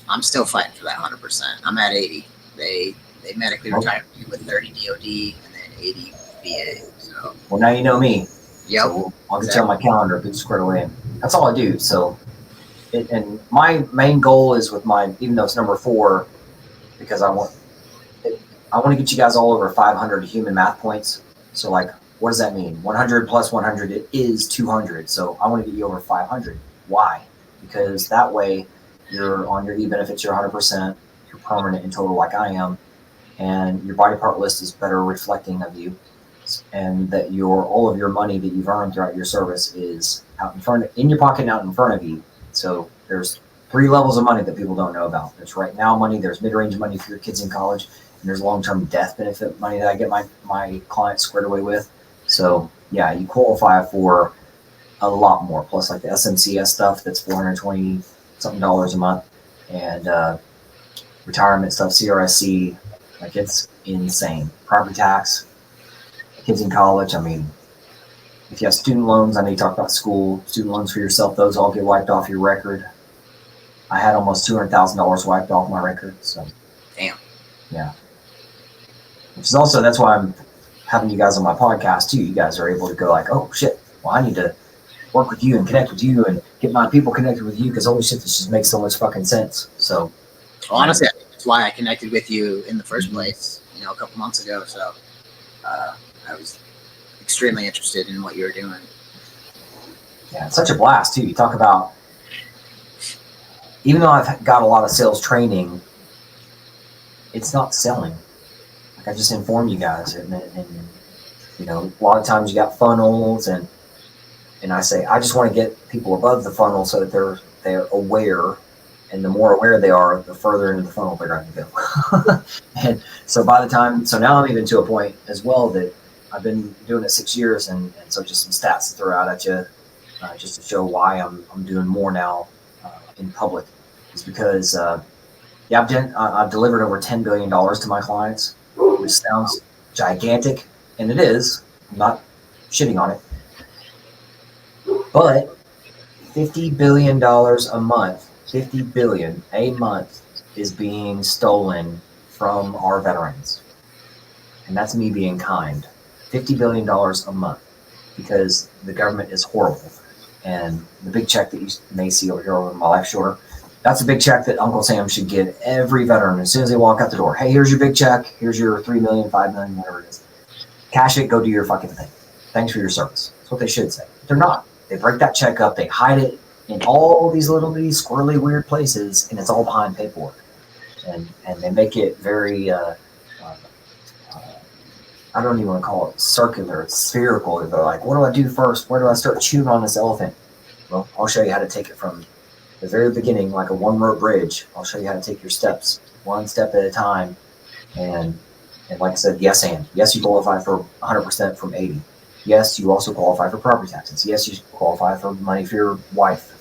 I'm still fighting for that 100%. I'm at 80. They medically retired me with 30 DOD and then 80 VA. So well, now you know me. Yep. So I'll get you on my calendar, get squared away. That's all I do. So, and my main goal is with mine, even though it's number 4, because I want to get you guys all over 500 human math points. So like, what does that mean? 100 plus 100 it is 200. So I want to get you over 500. Why? Because that way you're on your e-benefits, you're 100%, you're permanent in total like I am, and your body part list is better reflecting of you, and that all of your money that you've earned throughout your service is out in your pocket and out in front of you. So there's three levels of money that people don't know about. There's right now money, there's mid-range money for your kids in college, and there's long-term death benefit money that I get my clients squared away with. So yeah, you qualify for a lot more. Plus like the SMCS stuff that's $420 something a month, and retirement stuff, CRSC, like it's insane. Property tax, kids in college. I mean, if you have student loans, I know you talk about school, student loans for yourself, those all get wiped off your record. I had almost $200,000 wiped off my record. So, Damn. Yeah. Which is also, that's why I'm having you guys on my podcast too. You guys are able to go like, oh shit, well, I need to work with you and connect with you and get my people connected with you because holy shit, this just makes so much fucking sense. So, honestly, I think that's why I connected with you in the first place, a couple months ago. So I was extremely interested in what you were doing. Yeah, it's such a blast too. You talk about, even though I've got a lot of sales training, it's not selling. Like I just inform you guys, and a lot of times you got funnels, and I say I just want to get people above the funnel so that they're aware, and the more aware they are, the further into the funnel they're going to go. And so so now I'm even to a point as well that I've been doing it 6 years, and so just some stats to throw out at you, just to show why I'm doing more now in public, is because I've delivered over $10 billion to my clients, which sounds gigantic, and it is. I'm not shitting on it, but $50 billion a month, $50 billion a month is being stolen from our veterans, and that's me being kind. $50 billion a month, because the government is horrible. And the big check that you may see over here over my life shoulder, that's a big check that Uncle Sam should give every veteran as soon as they walk out the door. Hey, here's your big check. Here's your 3 million, 5 million, whatever it is. Cash it, go do your fucking thing. Thanks for your service. That's what they should say. They're not. They break that check up. They hide it in all these little bitty squirrely weird places, and it's all behind paperwork. And they make it very I don't even want to call it circular. It's spherical. They're like, what do I do first? Where do I start chewing on this elephant? Well, I'll show you how to take it from the very beginning, like a one-rope bridge. I'll show you how to take your steps, one step at a time. And like I said, yes, you qualify for 100% from 80. Yes, you also qualify for property taxes. Yes, you qualify for money for your wife,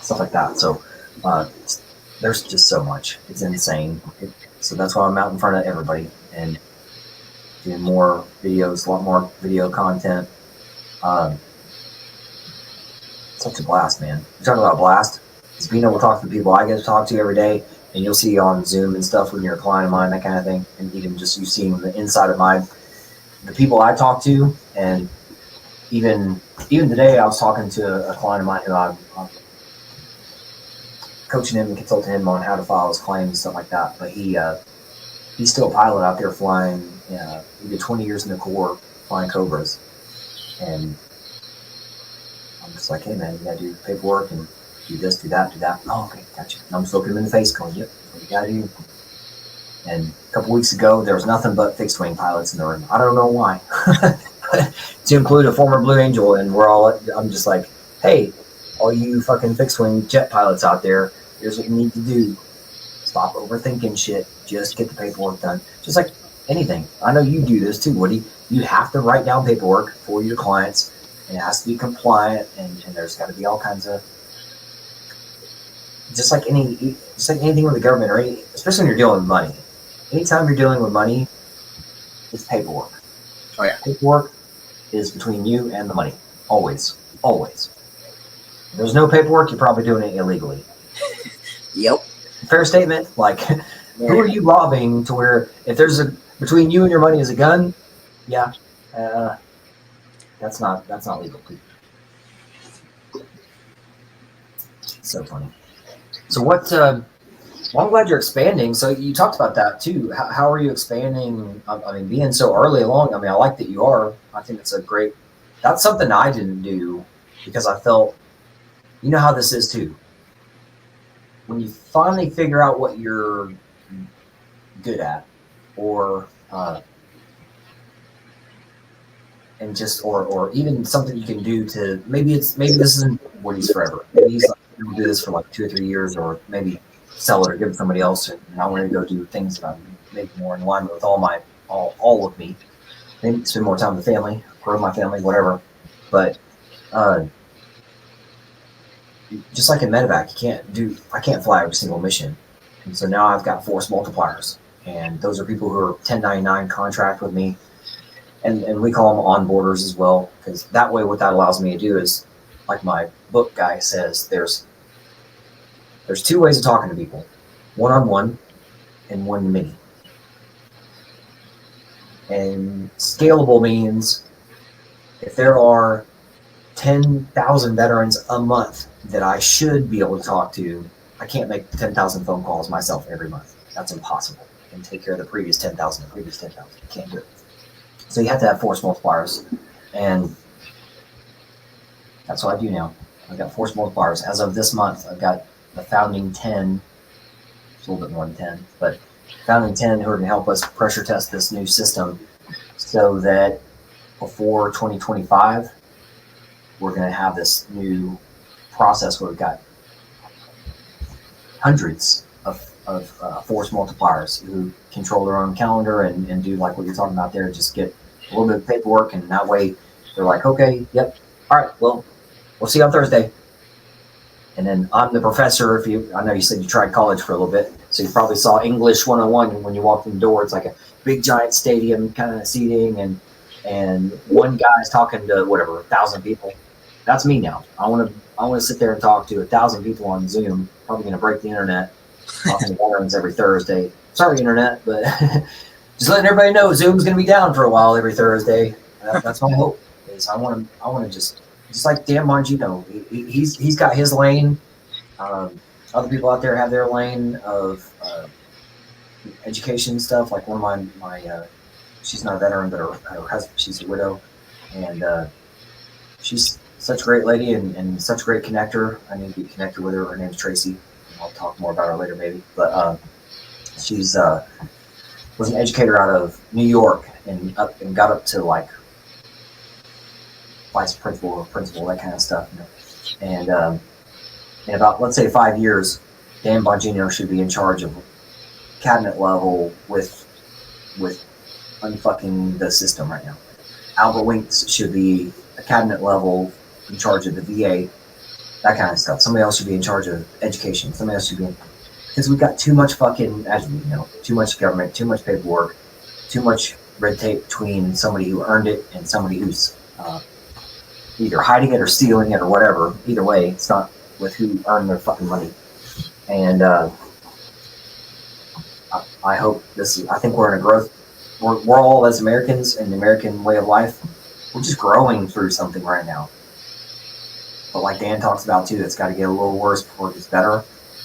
stuff like that. So there's just so much. It's insane. So that's why I'm out in front of everybody and doing more videos, a lot more video content. Such a blast, man. You're talking about blast. It's being able to talk to the people I get to talk to every day, and you'll see on Zoom and stuff when you're a client of mine, that kind of thing, and even just you seeing the inside of the people I talk to, and even today I was talking to a client of mine who I'm coaching him and consulting him on how to file his claims and stuff like that. But he's still a pilot out there flying. He did 20 years in the Corps flying Cobras, and I'm just like, hey man, you gotta do paperwork and do this, do that, do that. Oh, okay, gotcha. And I'm just looking him in the face, going, yep, what you gotta do. And a couple weeks ago, there was nothing but fixed wing pilots in the room. I don't know why, to include a former Blue Angel, and I'm just like, hey, all you fucking fixed wing jet pilots out there, here's what you need to do. Stop overthinking shit. Just get the paperwork done. Just like anything. I know you do this too, Woody. You have to write down paperwork for your clients, and it has to be compliant, and there's got to be all kinds of, just like anything with the government, or especially when you're dealing with money. Anytime you're dealing with money, it's paperwork. Oh yeah. Paperwork is between you and the money. Always. Always. If there's no paperwork, you're probably doing it illegally. Yep. Fair statement. Like, who are you robbing to where if there's between you and your money is a gun? Yeah, that's not legal. So funny. So what? Well, I'm glad you're expanding. So you talked about that too. How are you expanding? I mean, being so early along. I mean, I like that you are. I think it's that's something I didn't do because I felt, you know how this is too. When you finally figure out what you're good at, or and just or even something you can do to maybe this isn't Woody's forever. Maybe he's like to do this for like 2 or 3 years, or maybe sell it or give it to somebody else. And I want to go do things that I'm maybe more in alignment with all of me. Maybe spend more time with the family, grow my family, whatever. But just like in medevac, I can't fly every single mission. And so now I've got force multipliers. And those are people who are 1099 contract with me. And we call them onboarders as well, because that way what that allows me to do is, like my book guy says, there's 2 ways of talking to people, one-on-one and one-to-many. And scalable means if there are 10,000 veterans a month that I should be able to talk to, I can't make 10,000 phone calls myself every month. That's impossible. And take care of the previous 10,000, You can't do it. So you have to have force multipliers. And that's what I do now. I've got force multipliers. As of this month, I've got the founding 10, it's a little bit more than 10, but founding 10 who are going to help us pressure test this new system so that before 2025, we're going to have this new process where we've got hundreds of force multipliers who control their own calendar and do like what you're talking about there, just get a little bit of paperwork, and that way they're like, okay, yep, all right, well, we'll see you on Thursday. And then I'm the professor. I know you said you tried college for a little bit, so you probably saw English 101 when you walked in the door. It's like a big giant stadium kind of seating, and one guy's talking to 1,000 people. That's me now. I want to sit there and talk to 1,000 people on Zoom. Probably going to break the internet, talking to veterans every Thursday. Sorry, internet, but just letting everybody know Zoom's going to be down for a while every Thursday. That's my hope. Is I want to just like Dan Bongino, he's got his lane. Other people out there have their lane of education stuff. Like one of my she's not a veteran, but her husband, she's a widow, and she's such a great lady and such a great connector. I need to be connected with her. Her name's Tracy. I'll talk more about her later, maybe. But she's was an educator out of New York and got up to like vice principal or principal, that kind of stuff. And in about, let's say, 5 years, Dan Bongino should be in charge of cabinet level with unfucking the system right now. Albert Winks should be a cabinet level in charge of the VA, that kind of stuff. Somebody else should be in charge of education. Somebody else should be because we've got too much fucking, as you know, too much government, too much paperwork, too much red tape between somebody who earned it and somebody who's either hiding it or stealing it or whatever. Either way, it's not with who earned their fucking money. And I hope I think we're in a growth. We're all, as Americans and the American way of life, we're just growing through something right now. But like Dan talks about too, it's got to get a little worse before it gets better.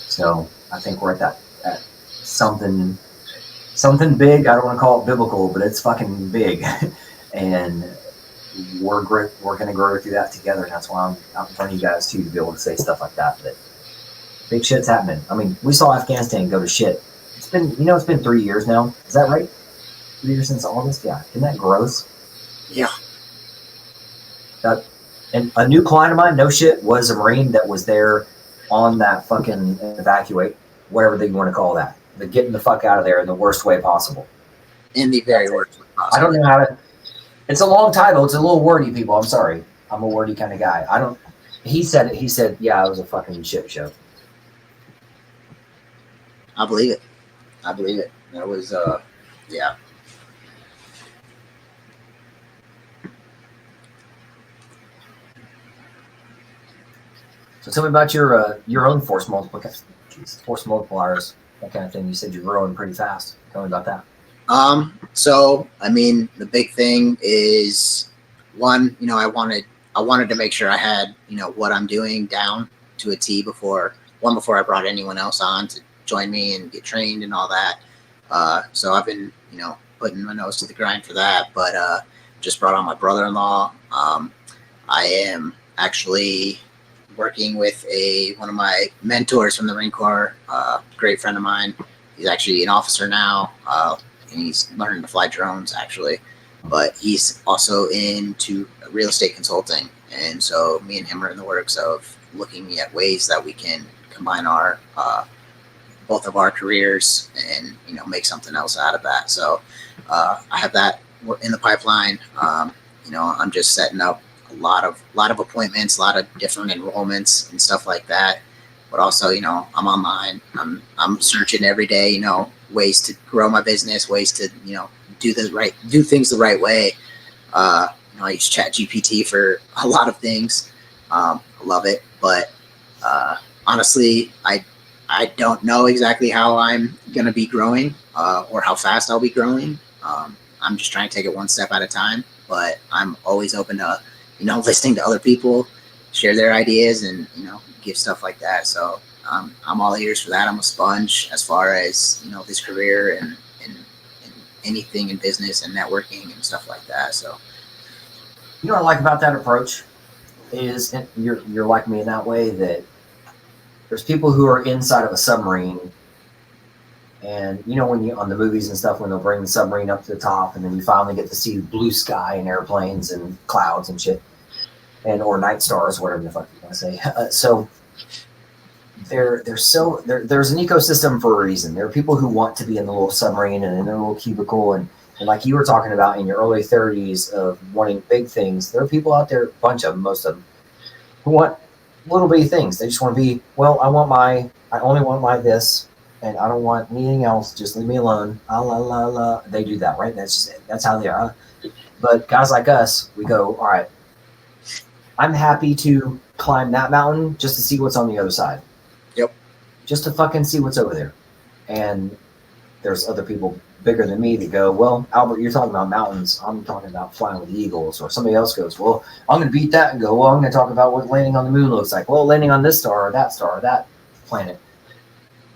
So I think we're at something big. I don't want to call it biblical, but it's fucking big. And we're going to grow through that together. And that's why I'm out in front of you guys too, to be able to say stuff like that. But big shit's happening. I mean, we saw Afghanistan go to shit. It's been 3 years now. Is that right? 3 years since August? Yeah. Isn't that gross? Yeah. And a new client of mine, no shit, was a Marine that was there on that fucking evacuate, whatever you want to call that. The getting the fuck out of there in the worst way possible. In the very worst way possible. I don't know how to. It's a long title. It's a little wordy, people. I'm sorry. I'm a wordy kind of guy. He said it. He said, yeah, it was a fucking shit show. I believe it. That was, yeah. So tell me about your own force multipliers, that kind of thing. You said you're growing pretty fast. Tell me about that. So I mean, the big thing is one, I wanted to make sure I had, what I'm doing down to a T before I brought anyone else on to join me and get trained and all that. So I've been, putting my nose to the grind for that, but just brought on my brother-in-law. I am actually working with one of my mentors from the Marine Corps, great friend of mine. He's actually an officer now, and he's learning to fly drones actually, but he's also into real estate consulting. And so me and him are in the works of looking at ways that we can combine our both of our careers and make something else out of that. So I have that in the pipeline. I'm just setting up a lot of appointments, a lot of different enrollments and stuff like that. But also, I'm online. I'm searching every day, ways to grow my business, ways to do things the right way. I use ChatGPT for a lot of things. I love it, but honestly, I don't know exactly how I'm gonna be growing or how fast I'll be growing. I'm just trying to take it one step at a time. But I'm always open to listening to other people share their ideas and give stuff like that. So I'm all ears for that. I'm a sponge as far as this career and anything in business and networking and stuff like that. So you know what I like about that approach is you're like me in that way, that there's people who are inside of a submarine, and when you on the movies and stuff, when they'll bring the submarine up to the top and then you finally get to see blue sky and airplanes and clouds and shit, and or night stars, whatever the fuck you want to say. So there's an ecosystem for a reason. There are people who want to be in the little submarine and in their little cubicle, and like you were talking about in your early 30s of wanting big things. There are people out there, most of them, who want little bitty things. They just want to be, well, I only want my this, and I don't want anything else. Just leave me alone. La la la. They do that, right? That's just it. That's how they are. But guys like us, we go, all right, I'm happy to climb that mountain just to see what's on the other side. Yep. Just to fucking see what's over there. And there's other people bigger than me that go, well, Albert, you're talking about mountains. I'm talking about flying with eagles. Or somebody else goes, well, I'm going to beat that and go, well, I'm going to talk about what landing on the moon looks like. Well, landing on this star or that planet,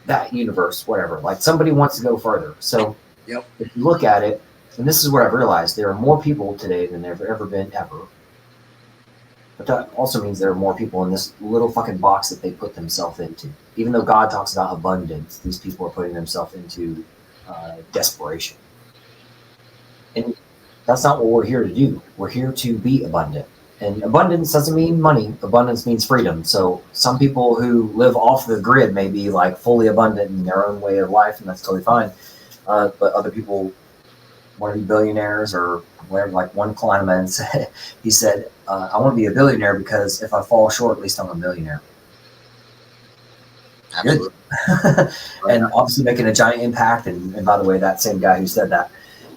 that universe, whatever. Like somebody wants to go further. So yep. If you look at it, and this is what I've realized, there are more people today than there have ever been ever. But that also means there are more people in this little fucking box that they put themselves into. Even though God talks about abundance, these people are putting themselves into desperation. And that's not what we're here to do. We're here to be abundant. And abundance doesn't mean money. Abundance means freedom. So some people who live off the grid may be like fully abundant in their own way of life, and that's totally fine. But other people want to be billionaires or whatever. Like one client said, he said, I want to be a billionaire because if I fall short, at least I'm a millionaire. Absolutely. And obviously making a giant impact. And by the way, that same guy who said that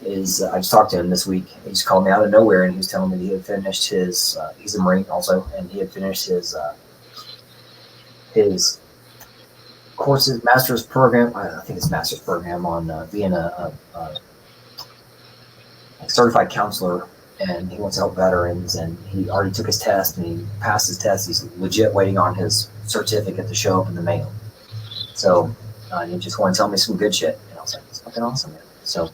is, I just talked to him this week. He just called me out of nowhere and he was telling me that he had finished his, he's a Marine also, and he had finished his courses, master's program. I think it's master's program on being a certified counselor, and he wants to help veterans, and he already took his test and he passed his test. He's legit waiting on his certificate to show up in the mail. So he just wanted to tell me some good shit, and I was like, it's fucking awesome, man. So,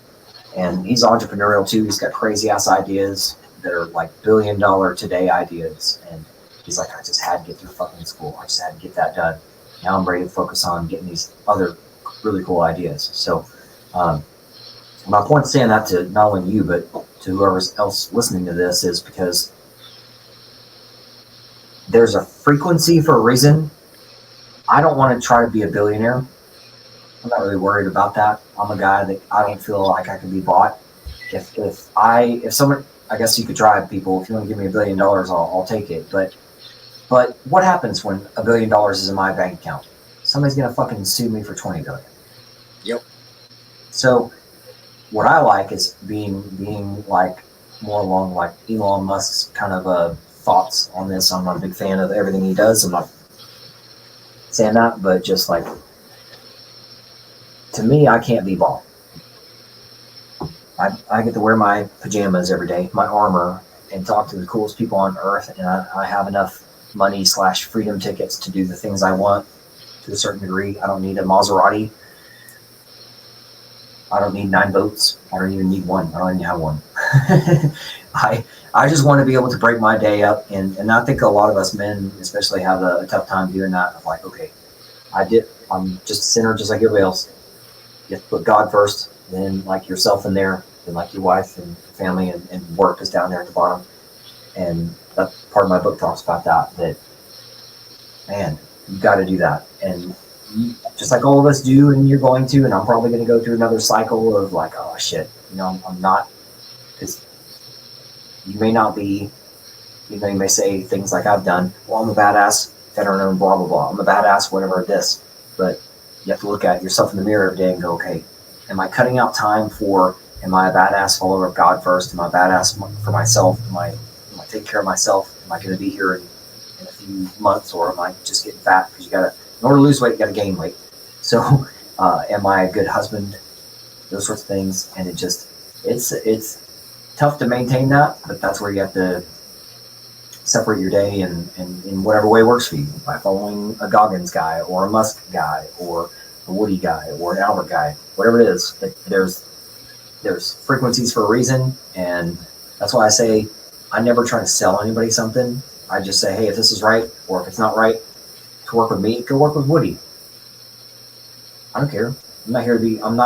and he's entrepreneurial too. He's got crazy ass ideas that are like $1 billion today ideas, and he's like, I just had to get through fucking school. I just had to get that done. Now I'm ready to focus on getting these other really cool ideas. So my point saying that to not only you, but to whoever else listening to this is because there's a frequency for a reason. I don't want to try to be a billionaire. I'm not really worried about that. I'm a guy that I don't feel like I can be bought. If someone, I guess you could try, people, if you want to give me $1 billion, I'll take it. But what happens when $1 billion is in my bank account? Somebody's gonna fucking sue me for $20 billion. Yep. So what I like is being like more along like Elon Musk's kind of thoughts on this. I'm not a big fan of everything he does. I'm not saying that, but just like, to me, I can't be bought. I get to wear my pajamas every day, my armor, and talk to the coolest people on earth, and I have enough money / freedom tickets to do the things I want to a certain degree. I don't need a Maserati. I don't need 9 boats. I don't even need one. I don't even have one. I just want to be able to break my day up, and I think a lot of us men especially have a tough time doing that. Of like, okay, I'm just a sinner just like everybody else. You have to put God first, then like yourself in there, then like your wife and family, and work is down there at the bottom. And that part of my book talks about that man, you've got to do that. And just like all of us do, and you're going to, and I'm probably going to go through another cycle of like, oh shit, I'm not, because you may not be, you may say things like I've done, well, I'm a badass veteran and blah, blah, blah. I'm a badass, whatever this. But you have to look at yourself in the mirror every day and go, okay, am I cutting out time for, am I a badass follower of God first? Am I a badass for myself? Am I taking care of myself? Am I going to be here in a few months, or am I just getting fat? Because you got to, in order to lose weight, you got to gain weight. So am I a good husband? Those sorts of things. And it's tough to maintain that, but that's where you have to separate your day and in whatever way works for you, by following a Goggins guy or a Musk guy or a Woody guy or an Albert guy, whatever it is. There's frequencies for a reason, and that's why I say I never try to sell anybody something. I just say, hey, if this is right, or if it's not right to work with me, go work with Woody. I don't care. I'm not here to be, I'm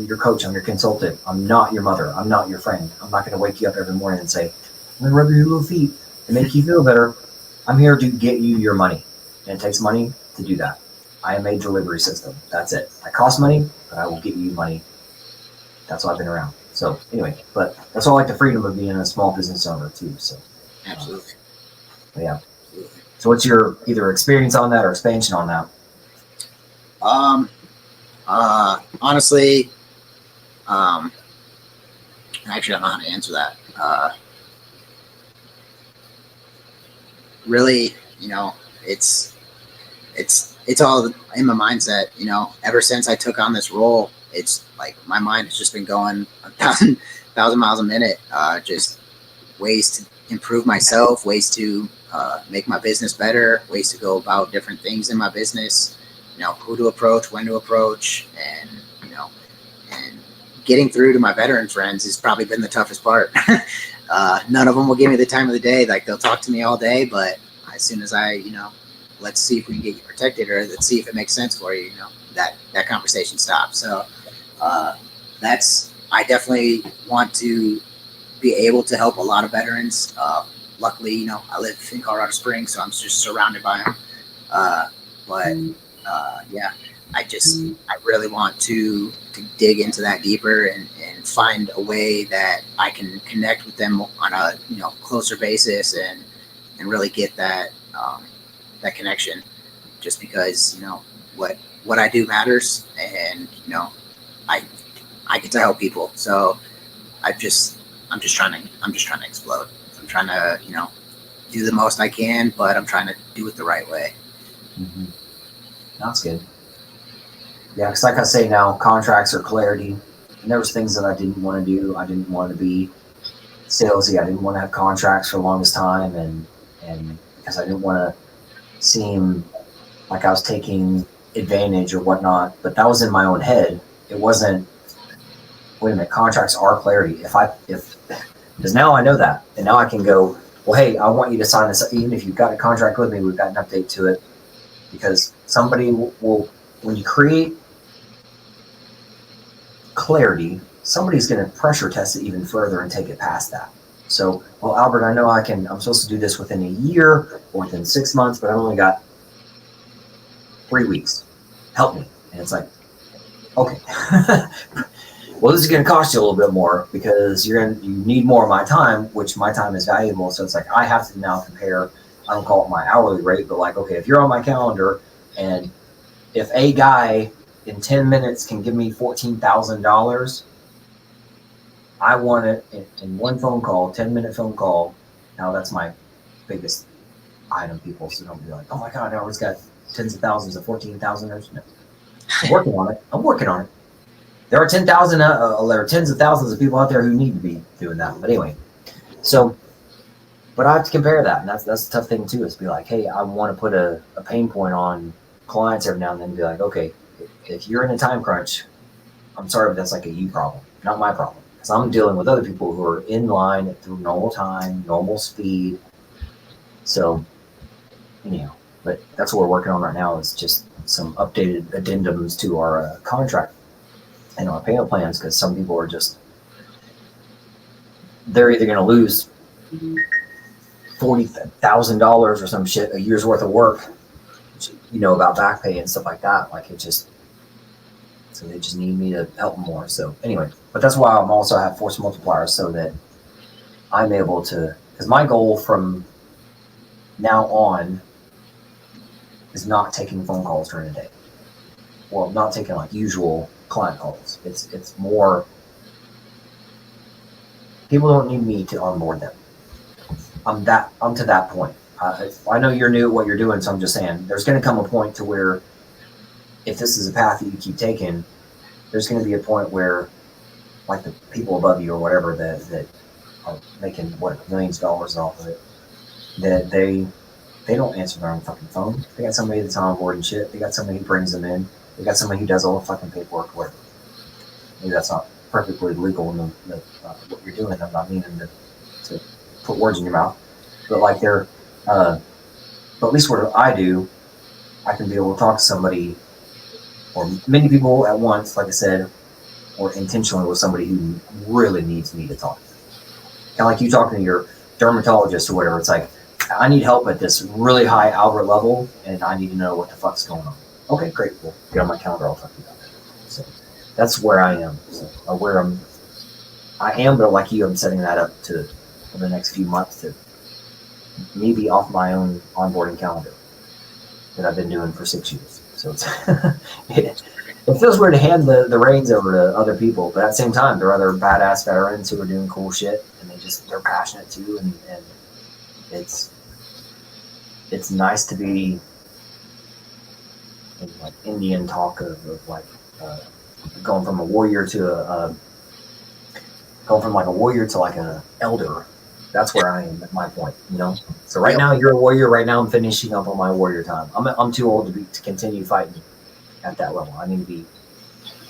your coach, I'm your consultant. I'm not your mother. I'm not your friend. I'm not going to wake you up every morning and say, I'm going to rub your little feet and make you feel better. I'm here to get you your money. And it takes money to do that. I am a delivery system. That's it. I cost money, but I will get you money. That's why I've been around. So anyway, but that's all like the freedom of being a small business owner too. So Absolutely. Yeah. So what's your either experience on that or expansion on that? Honestly, actually, I don't know how to answer that. Really, it's all in my mindset. Ever since I took on this role, it's like my mind has just been going 1,000 miles a minute. Just ways to improve myself, ways to make my business better, ways to go about different things in my business. Who to approach, when to approach, and and getting through to my veteran friends has probably been the toughest part. None of them will give me the time of the day. Like, they'll talk to me all day, but as soon as I, let's see if we can get you protected, or let's see if it makes sense for you, that conversation stops. So I definitely want to be able to help a lot of veterans. Luckily, I live in Colorado Springs, so I'm just surrounded by them. Yeah, I really want to dig into that deeper and find a way that I can connect with them on a closer basis and really get that connection. Just because what I do matters, and I get to help people. So I'm just trying to explode. I'm trying to do the most I can, but I'm trying to do it the right way. Mm-hmm. That's good. Yeah, because like I say now, contracts are clarity. And there was things that I didn't want to do. I didn't want to be salesy. I didn't want to have contracts for the longest time, and because I didn't want to seem like I was taking advantage or whatnot. But that was in my own head. It wasn't. Wait a minute, contracts are clarity. Because now I know that, and now I can go, well, hey, I want you to sign this. Even if you've got a contract with me, we've got an update to it. Because somebody will, when you create clarity, somebody's going to pressure test it even further and take it past that. So, well, Albert, I know I'm supposed to do this within a year or within 6 months, but I've only got 3 weeks. Help me. And it's like, okay. Well, this is going to cost you a little bit more because you need more of my time, which my time is valuable. So it's like, I have to now compare. I don't call it my hourly rate, but like, okay, if you're on my calendar and if a guy in 10 minutes can give me $14,000, I want it in one phone call, 10-minute phone call. Now that's my biggest item, people. So don't be like, oh my God, now it's got tens of thousands of 14,000. No. I'm working on it. There are 10,000, there are tens of thousands of people out there who need to be doing that. But anyway, so. But I have to compare that, and that's the tough thing too, is be like, hey, I want to put a pain point on clients every now and then and be like, okay, if you're in a time crunch, I'm sorry, but that's like a you problem, not my problem. Because I'm dealing with other people who are in line through normal time, normal speed. So, anyhow, but that's what we're working on right now is just some updated addendums to our contract and our payment plans, because some people are they're either going to lose $40,000 or some shit, a year's worth of work, you know, about back pay and stuff like that. Like, it just, so they just need me to help them more. So anyway, but that's why I'm also have force multipliers, so that I'm able to, because my goal from now on is not taking phone calls during the day. Well, not taking like usual client calls. It's more, people don't need me to onboard them. I'm to that point. I know you're new at what you're doing, so I'm just saying there's going to come a point to where, if this is a path that you keep taking, there's going to be a point where, like, the people above you or whatever that are making millions of dollars off of it, that they don't answer their own fucking phone. They got somebody that's on board and shit. They got somebody who brings them in. They got somebody who does all the fucking paperwork, whatever. Maybe that's not perfectly legal in what you're doing. I'm not meaning to put words in your mouth, but like but at least what I do, I can be able to talk to somebody, or many people at once, like I said, or intentionally with somebody who really needs me to talk to. Kind of like you talking to your dermatologist or whatever. It's like, I need help at this really high Albert level, and I need to know what the fuck's going on. Okay, great. Well, get on my calendar. I'll talk to you about that. So that's where I am. So, I am, but like you, I'm setting that up to, for the next few months, to maybe off my own onboarding calendar that I've been doing for 6 years. So it's it feels weird to hand the reins over to other people, but at the same time, there are other badass veterans who are doing cool shit, and they're passionate too, and it's nice to be in like Indian talk of like going from a warrior to going from like a warrior to like an elder. That's where I am at my point, you know. So right now you're a warrior. Right now I'm finishing up on my warrior time. I'm too old to continue fighting at that level. I need to be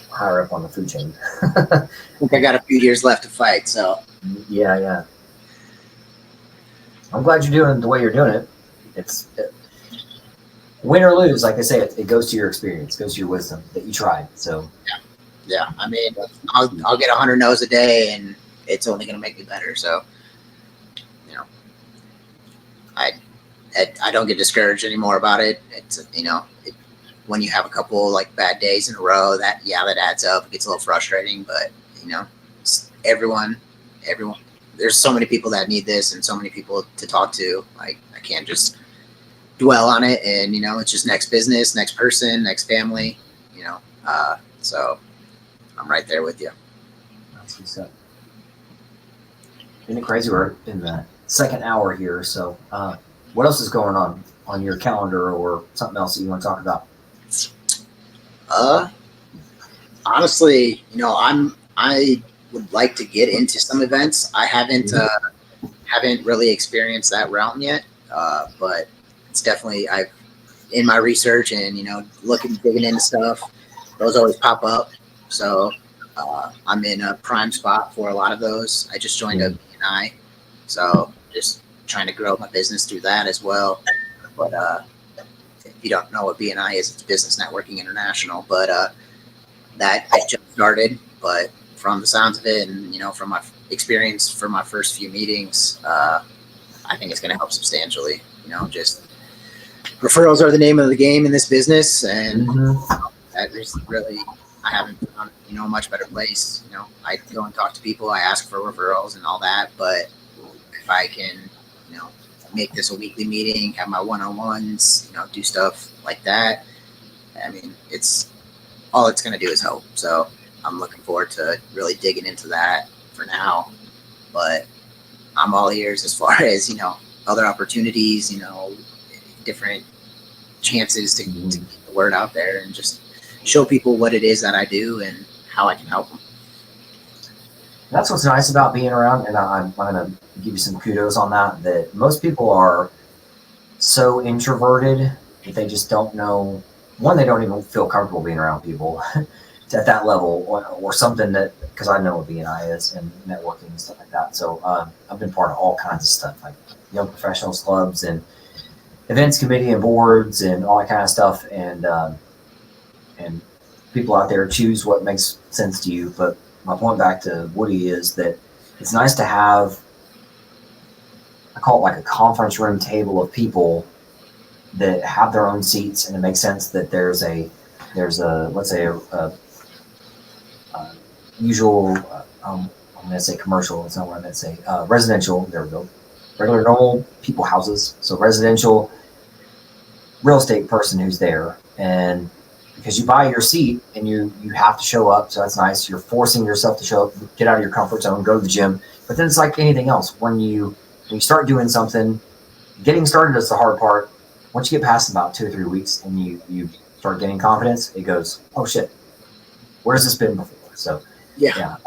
higher up on the food chain. I think I got a few years left to fight. So yeah. I'm glad you're doing it the way you're doing it. Win or lose, like I say, it goes to your experience, goes to your wisdom that you tried. So yeah. I mean, I'll get 100 no's a day, and it's only going to make me better. So, you know, I don't get discouraged anymore about it. It's, you know, when you have a couple like bad days in a row, that adds up. It gets a little frustrating, but you know, everyone. There's so many people that need this, and so many people to talk to. Like, I can't just dwell on it, and you know, it's just next business, next person, next family. You know, so I'm right there with you. That's what's up. Isn't it crazy? We're in the second hour here. So, what else is going on your calendar, or something else that you want to talk about? Honestly, you know, I would like to get into some events. I haven't really experienced that realm yet, but it's definitely I've in my research and you know digging into stuff. Those always pop up, so I'm in a prime spot for a lot of those. I just joined a BNI, so just trying to grow my business through that as well. But if you don't know what BNI is, it's Business Networking International. But that I just started, but from the sounds of it, and you know, from my experience for my first few meetings, I think it's going to help substantially. You know, just referrals are the name of the game in this business, and that is really I haven't found a much better place. You know, I go and talk to people, I ask for referrals and all that, but if I can, make this a weekly meeting, have my one-on-ones, do stuff like that, I mean, it's going to do is help. So I'm looking forward to really digging into that for now, but I'm all ears as far as, other opportunities, different chances to get the word out there and just show people what it is that I do and how I can help them. That's what's nice about being around, and I'm going to give you some kudos on that most people are so introverted that they just don't know, one, they don't even feel comfortable being around people at that level or something that, because I know what BNI is and networking and stuff like that. So I've been part of all kinds of stuff, like young professionals clubs and events committee and boards and all that kind of stuff. And people out there choose what makes sense to you. But my point back to Woody is that it's nice to have I call it like a conference room table of people that have their own seats, and it makes sense that there's a let's say a usual I'm going to say commercial. It's not what I meant to say. Residential. There we go. Regular normal people houses. So residential real estate person who's there, and because you buy your seat and you have to show up, so that's nice. You're forcing yourself to show up, get out of your comfort zone, go to the gym. But then it's like anything else. When you start doing something, getting started is the hard part. Once you get past about 2 or 3 weeks and you start getting confidence, it goes, oh shit, where's this been before? So yeah.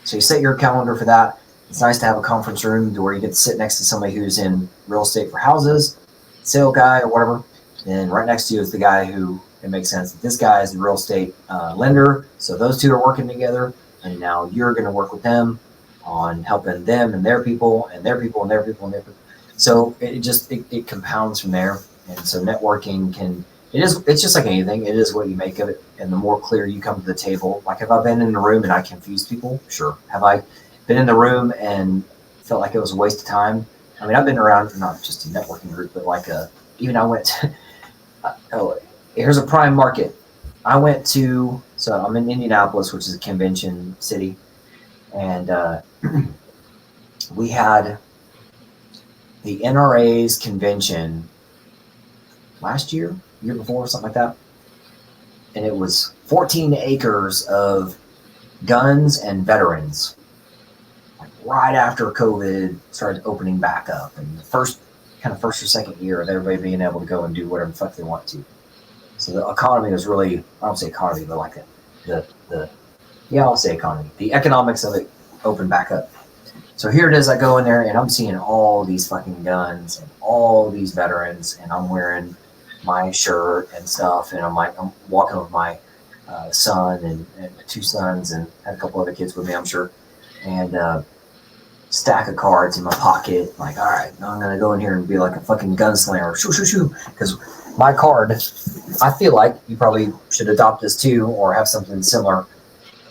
So you set your calendar for that. It's nice to have a conference room where you get to sit next to somebody who's in real estate for houses, sale guy or whatever. And right next to you is the guy who, it makes sense that this guy is the real estate lender. So those two are working together, and now you're going to work with them on helping them and their people and their people and their people and their people. So it compounds from there. And so networking it's just like anything. It is what you make of it. And the more clear you come to the table, like have I been in the room and I confused people? Sure. Have I been in the room and felt like it was a waste of time? I mean, I've been around, not just a networking group, but like even I went to, here's a prime market. I went to, so I'm in Indianapolis, which is a convention city. And we had the NRA's convention last year before, something like that. And it was 14 acres of guns and veterans. Like right after COVID started opening back up, and the first or second year of everybody being able to go and do whatever the fuck they want to. So the economy was really, I don't say economy, but like I'll say economy. The economics of it opened back up. So here it is, I go in there and I'm seeing all these fucking guns and all these veterans, and I'm wearing my shirt and stuff, and I'm walking with my son and 2 sons, and had a couple other kids with me, I'm sure, and stack of cards in my pocket. Like, all right, now I'm gonna go in here and be like a fucking gunslinger, shoo, because my card, I feel like you probably should adopt this too, or have something similar.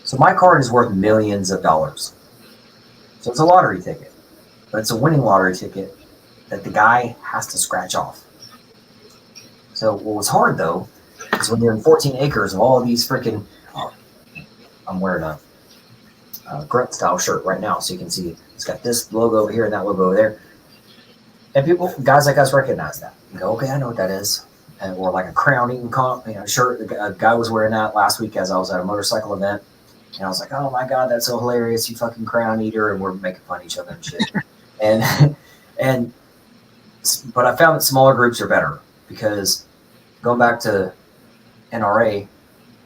So my card is worth millions of dollars. So it's a lottery ticket, but it's a winning lottery ticket that the guy has to scratch off. So what was hard though is when you're in 14 acres of all of these freaking, I'm wearing a grunt style shirt right now, so you can see it's got this logo over here and that logo over there. And guys like us recognize that. You go, okay, I know what that is. Or like a crown eating shirt. A guy was wearing that last week as I was at a motorcycle event. And I was like, oh my God, that's so hilarious, you fucking crown eater. And we're making fun of each other and shit. But I found that smaller groups are better, because going back to NRA,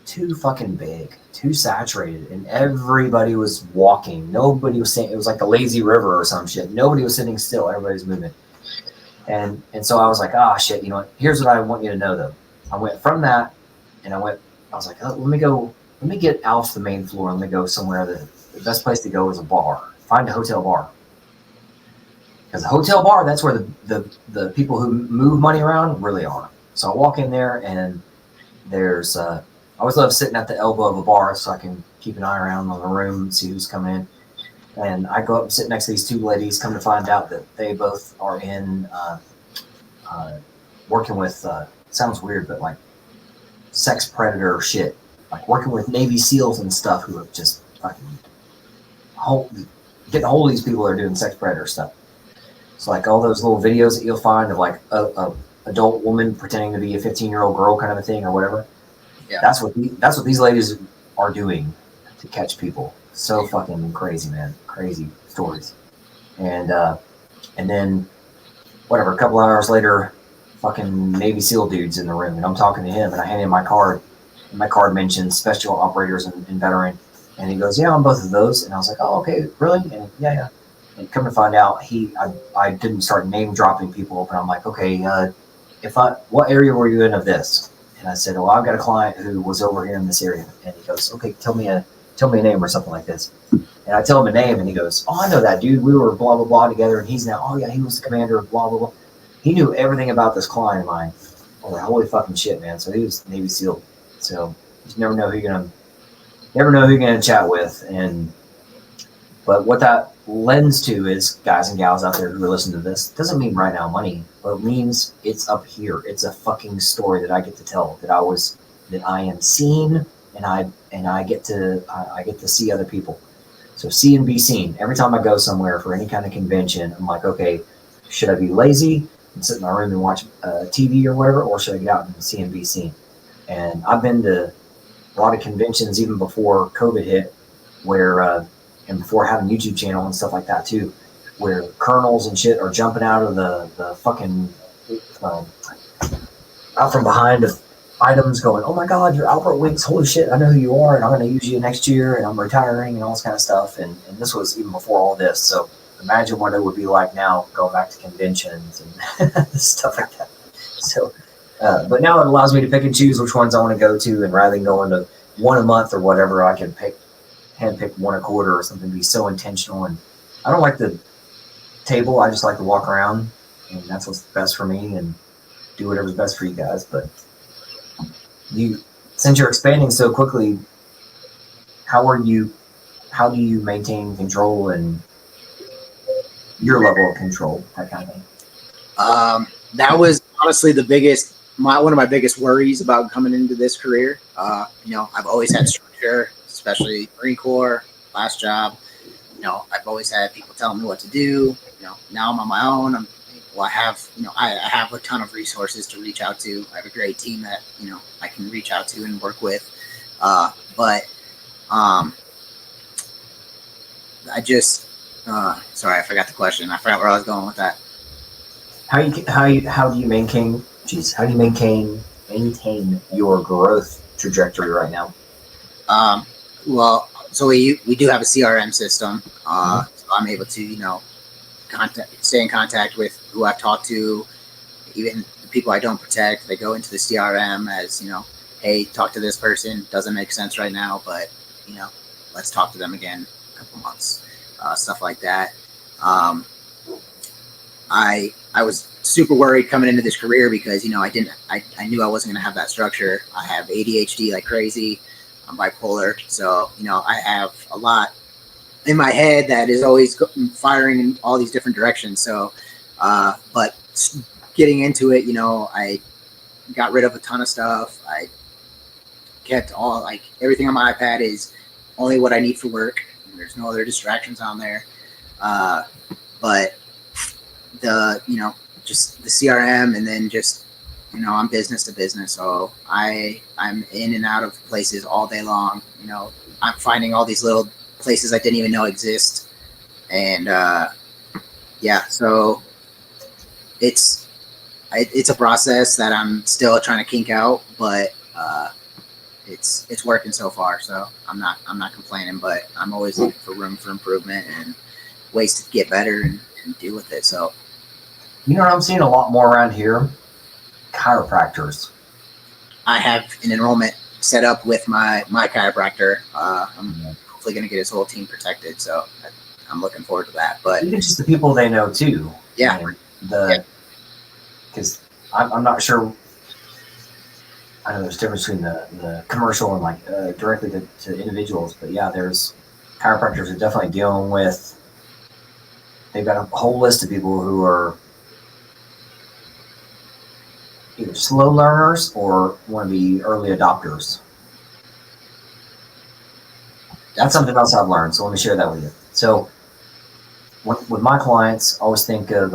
too fucking big, too saturated, and everybody was walking. Nobody was saying, it was like the lazy river or some shit. Nobody was sitting still. Everybody's moving. And so I was like, shit, you know what? Here's what I want you to know though. I went from that, and I was like, let me get off the main floor. Let me go somewhere that the best place to go is a bar. Find a hotel bar. Because a hotel bar, that's where the people who move money around really are. So I walk in there, and there's, I always love sitting at the elbow of a bar so I can keep an eye around on the room and see who's coming in. And I go up and sit next to these 2 ladies, come to find out that they both are in working with, sounds weird, but like sex predator shit. Like working with Navy SEALs and stuff who have just fucking getting a hold of these people that are doing sex predator stuff. So like all those little videos that you'll find of like a adult woman pretending to be a 15-year-old girl kind of a thing or whatever. Yeah. That's what these ladies are doing to catch people. So fucking crazy, man. Crazy stories. And then whatever, a couple hours later, fucking Navy SEAL dude's in the room, and I'm talking to him, and I hand him my card. And my card mentions special operators and veteran. And he goes, yeah, I'm both of those. And I was like, oh, okay, really? And yeah. And come to find out, I didn't start name dropping people, but I'm like, okay, what area were you in of this? And I said, well, I've got a client who was over here in this area. And he goes, okay, tell me a name or something like this. And I tell him a name, and he goes, oh, I know that dude. We were blah, blah, blah together. And he's now, oh yeah, he was the commander of blah, blah, blah. He knew everything about this client of mine. I was like, holy fucking shit, man. So he was Navy SEAL. So you never know who you're gonna chat with. But what that lends to is, guys and gals out there who are listening to this, doesn't mean right now money, but it means it's up here. It's a fucking story that I get to tell, that I am seen, and I get to see other people. So see and be seen. Every time I go somewhere for any kind of convention, I'm like, okay, should I be lazy and sit in my room and watch TV or whatever, or should I get out and see and be seen? And I've been to a lot of conventions even before COVID hit, where and before having a YouTube channel and stuff like that too, where colonels and shit are jumping out of the fucking out from behind of items, going, "Oh my God, you're Albert Winks! Holy shit, I know who you are, and I'm going to use you next year, and I'm retiring, and all this kind of stuff." And this was even before all this. So imagine what it would be like now, going back to conventions and stuff like that. So, but now it allows me to pick and choose which ones I want to go to, and rather than going to one a month or whatever, I can handpick one a quarter or something. Be so intentional. And I don't like the table. I just like to walk around, and that's what's best for me, and do whatever's best for you guys. But since you're expanding so quickly, how do you maintain control and your level of control, that kind of thing? That was honestly one of my biggest worries about coming into this career. I've always had structure, especially Marine Corps, last job. I've always had people telling me what to do. Now I'm on my own. I have a ton of resources to reach out to. I have a great team that, I can reach out to and work with. But I just, sorry, I forgot the question. I forgot where I was going with that. How do you maintain your growth trajectory right now? Well, so we do have a CRM system. So I'm able to, stay in contact with who I've talked to, even the people I don't protect. They go into the CRM as, hey, talk to this person. Doesn't make sense right now, but, let's talk to them again in a couple months. Stuff like that. I was super worried coming into this career because, I knew I wasn't going to have that structure. I have ADHD like crazy. I'm bipolar. So, I have a lot in my head that is always firing in all these different directions. So, but getting into it, I got rid of a ton of stuff. I kept everything on my iPad is only what I need for work. There's no other distractions on there. But just the CRM, and then just, I'm business to business. So I'm in and out of places all day long. I'm finding all these little places I didn't even know exist. And so it's a process that I'm still trying to kink out, but it's working so far. So I'm not complaining, but I'm always looking for room for improvement and ways to get better and deal with it. So, what I'm seeing a lot more around here? Chiropractors. I have an enrollment set up with my chiropractor. I'm hopefully going to get his whole team protected. So I'm looking forward to that. But even just the people they know too. Yeah. Because I'm not sure. I know there's a difference between the commercial and directly to individuals, but yeah, there's chiropractors are definitely dealing with. They've got a whole list of people who are either slow learners or want to be early adopters. That's something else I've learned, so let me share that with you. So with my clients, I always think of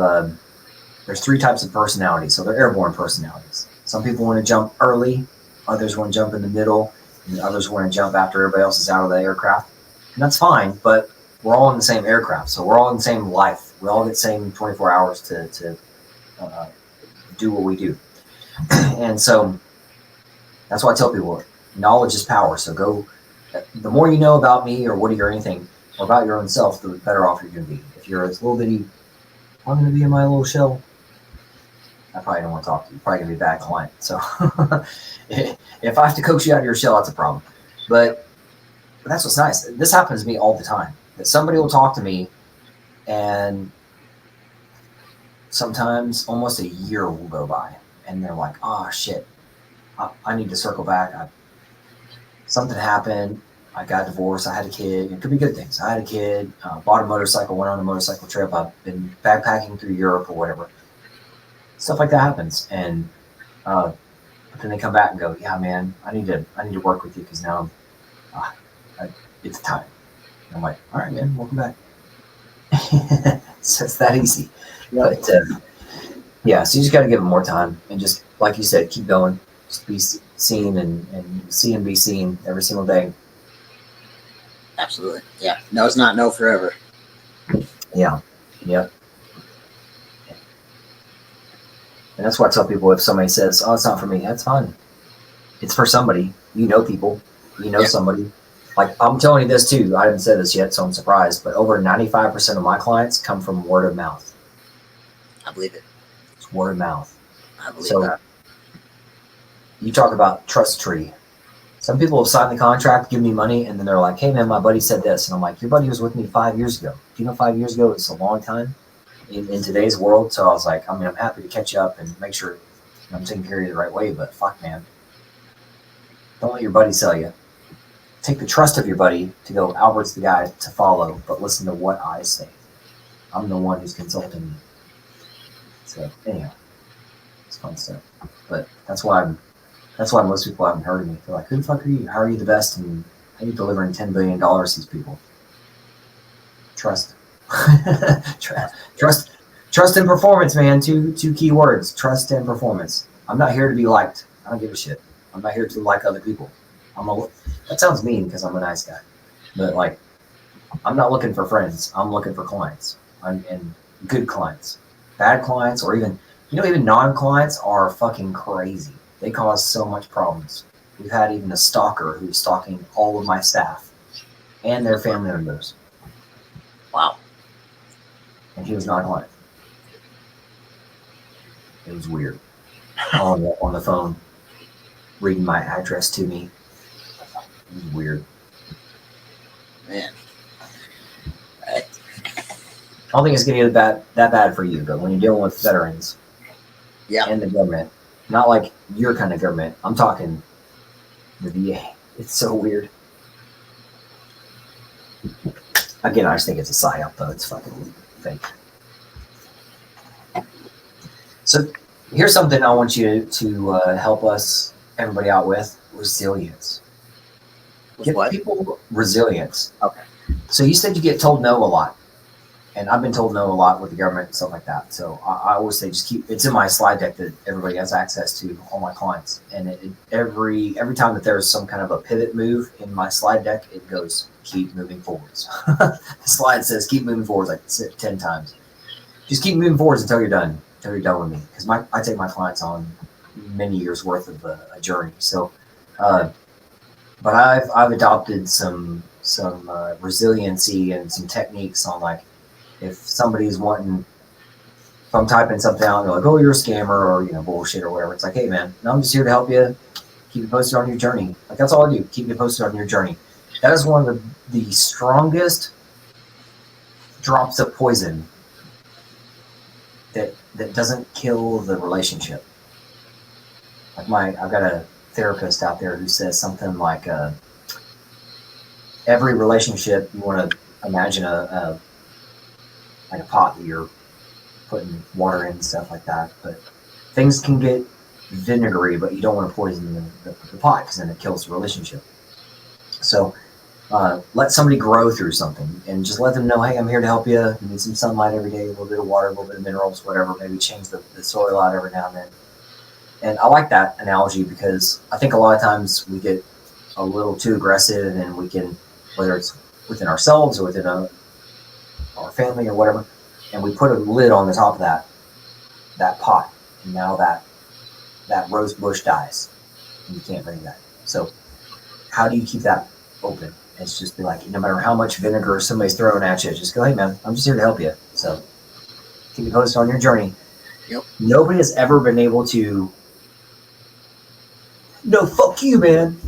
there's three types of personalities. So they're airborne personalities. Some people want to jump early, others want to jump in the middle, and others want to jump after everybody else is out of the aircraft. And that's fine, but we're all in the same aircraft, so we're all in the same life. We all get the same 24 hours to do what we do. And so that's why I tell people, knowledge is power. So go, the more you know about me or Woody or anything, or about your own self, the better off you're going to be. If you're a little bitty, I'm going to be in my little shell, I probably don't want to talk to you. You're probably going to be a bad client. So if I have to coax you out of your shell, that's a problem. But that's what's nice. This happens to me all the time. That somebody will talk to me, and sometimes almost a year will go by, and they're like, "Oh shit, I need to circle back. Something happened. I got divorced. I had a kid. It could be good things. I had a kid, bought a motorcycle, went on a motorcycle trip. I've been backpacking through Europe or whatever. Stuff like that happens. And but then they come back and go, yeah, man, I need to work with you because now it's time. And I'm like, all right, man, welcome back. So it's that easy. Yep. But yeah, so you just got to give them more time and just, like you said, keep going. Just be seen and see and be seen every single day. Absolutely. Yeah. No, it's not no forever. Yeah. Yep. And that's why I tell people, if somebody says, oh, it's not for me, that's fine. It's for somebody. You know people. You know somebody. Like, I'm telling you this too. I haven't said this yet, so I'm surprised. But over 95% of my clients come from word of mouth. I believe it. It's word of mouth. I believe that. You talk about trust tree. Some people have signed the contract, give me money, and then they're like, hey, man, my buddy said this. And I'm like, your buddy was with me 5 years ago. Do you know 5 years ago is a long time in today's world? So I was like, I mean, I'm happy to catch up and make sure I'm taking care of you the right way. But fuck, man. Don't let your buddy sell you. Take the trust of your buddy to go, Albert's the guy to follow, but listen to what I say. I'm the one who's consulting you. So anyhow, it's fun stuff. But that's why most people haven't heard of me. They're like, who the fuck are you? How are you the best? And how are you delivering $10 billion to these people? Trust. Trust and performance, man. Two key words. Trust and performance. I'm not here to be liked. I don't give a shit. I'm not here to like other people. That sounds mean because I'm a nice guy. But like, I'm not looking for friends. I'm looking for clients. And good clients. Bad clients, or even non-clients are fucking crazy. They cause so much problems. We've had even a stalker who's stalking all of my staff and their family members. Wow. And he was not a client. It was weird. On the phone, reading my address to me. It was weird. Man. I don't think it's going to get that bad for you, but when you're dealing with veterans and the government, not like your kind of government, I'm talking the VA. It's so weird. Again, I just think it's a psyop, though. It's fucking fake. So here's something I want you to help everybody out with: resilience. Give people resilience. Okay. So you said you get told no a lot. And I've been told no a lot with the government and stuff like that. So I always say just it's in my slide deck that everybody has access to, all my clients. And every time that there's some kind of a pivot move in my slide deck, it goes, keep moving forwards. The slide says keep moving forwards like 10 times. Just keep moving forwards until you're done with me. Because I take my clients on many years worth of a journey. So, but I've adopted some resiliency and some techniques on, like, if somebody's wanting, if I'm typing something out and they're like, oh, you're a scammer or, bullshit or whatever. It's like, hey, man, no, I'm just here to help you. Keep you posted on your journey. Like, that's all I do. Keep you posted on your journey. That is one of the strongest drops of poison that doesn't kill the relationship. Like I've got a therapist out there who says something like, every relationship, you want to imagine like a pot that you're putting water in and stuff like that. But things can get vinegary, but you don't want to poison the pot because then it kills the relationship. So let somebody grow through something and just let them know, hey, I'm here to help you. You need some sunlight every day, a little bit of water, a little bit of minerals, whatever. Maybe change the soil out every now and then. And I like that analogy because I think a lot of times we get a little too aggressive, and we can, whether it's within ourselves or within our family or whatever, and we put a lid on the top of that pot, and now that rose bush dies, and you can't bring it back. So how do you keep that open? It's just be like, no matter how much vinegar somebody's throwing at you, just go, hey, man, I'm just here to help you. So keep you posted on your journey. Yep. Nobody has ever been able to, no, fuck you, man.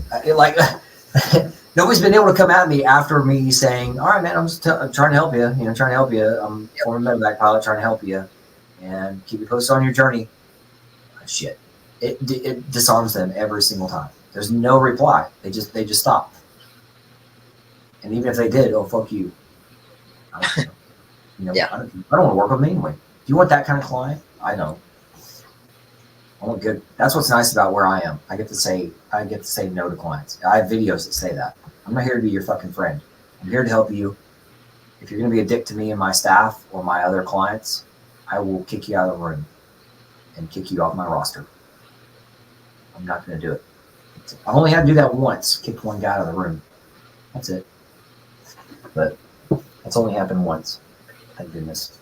Nobody's been able to come at me after me saying, all right, man, I'm trying to help you. Trying to help you. I'm former medevac pilot, trying to help you, and keep you posted on your journey. Shit. It disarms them every single time. There's no reply. They just stop. And even if they did, oh, fuck you. Yeah. I don't want to work with them anyway. If you want that kind of client, I know. I want good. That's what's nice about where I am. I get to say no to clients. I have videos that say that. I'm not here to be your fucking friend. I'm here to help you. If you're going to be a dick to me and my staff or my other clients, I will kick you out of the room and kick you off my roster. I'm not going to do it. I've only had to do that once, kicked one guy out of the room. That's it. But that's only happened once. Thank goodness.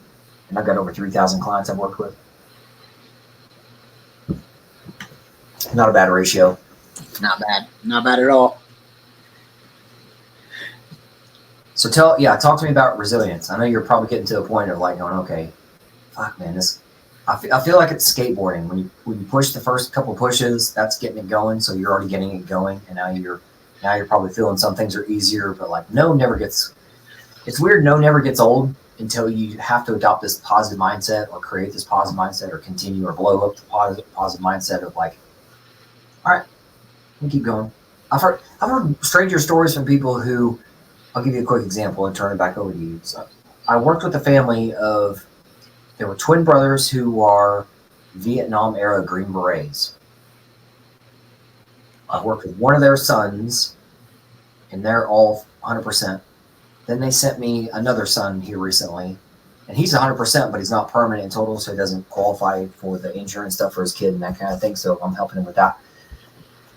And I've got over 3,000 clients I've worked with. Not a bad ratio. Not bad. Not bad at all. So talk to me about resilience. I know you're probably getting to a point of like going, okay, fuck man, I feel like it's skateboarding. When you push the first couple pushes, that's getting it going. So you're already getting it going, and now you're probably feeling some things are easier, but like it's weird. No never gets old until you have to adopt this positive mindset or create this positive mindset or continue or blow up the positive mindset of like, all right, we keep going. I've heard stranger stories from people who, I'll give you a quick example and turn it back over to you. So I worked with a family there were twin brothers who are Vietnam era Green Berets. I worked with one of their sons and they're all 100%. Then they sent me another son here recently and he's 100%, but he's not permanent in total. So he doesn't qualify for the insurance stuff for his kid and that kind of thing. So I'm helping him with that.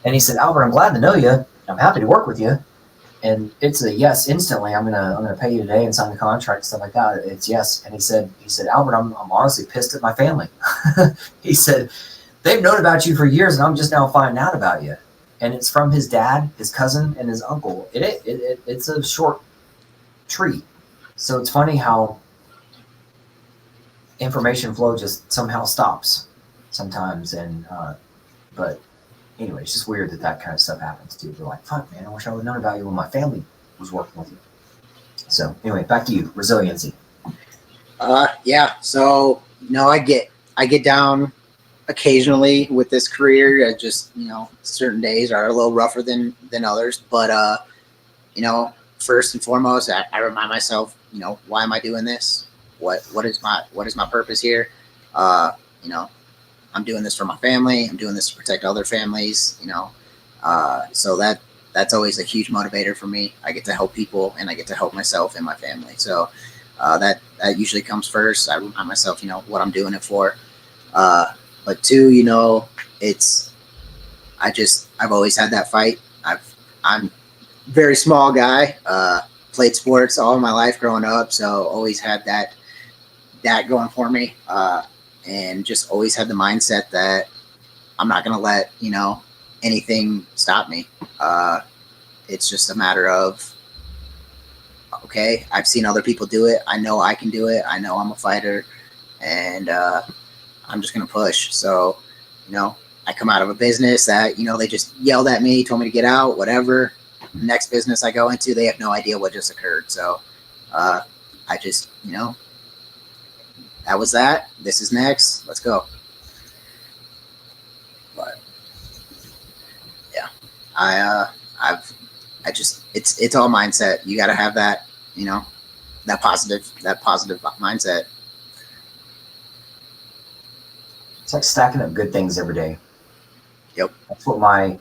And he said, Albert, I'm glad to know you. I'm happy to work with you. And it's a yes instantly. I'm gonna pay you today and sign the contract and stuff like that. It's yes. And he said, Albert, I'm honestly pissed at my family. He said, they've known about you for years and I'm just now finding out about you. And it's from his dad, his cousin, and his uncle. It's a short tree. So it's funny how information flow just somehow stops sometimes. And but anyway, it's just weird that kind of stuff happens too. They're like, fuck, man, I wish I would have known about you when my family was working with you. So anyway, back to you, resiliency. Yeah. So, I get down occasionally with this career. I just, certain days are a little rougher than others. But, first and foremost, I remind myself, why am I doing this? What is my purpose here? I'm doing this for my family. I'm doing this to protect other families, so that's always a huge motivator for me. I get to help people and I get to help myself and my family. So that usually comes first. I remind myself, what I'm doing it for. But two, I've always had that fight. I'm a very small guy, played sports all my life growing up. So always had that going for me. And just always had the mindset that I'm not going to let, anything stop me. It's just a matter of, okay, I've seen other people do it. I know I can do it. I know I'm a fighter and I'm just going to push. So, I come out of a business that, they just yelled at me, told me to get out, whatever. Next business I go into, they have no idea what just occurred. So I just, that was that. This is next. Let's go. But yeah, it's all mindset. You got to have that, that positive mindset. It's like stacking up good things every day. Yep. That's what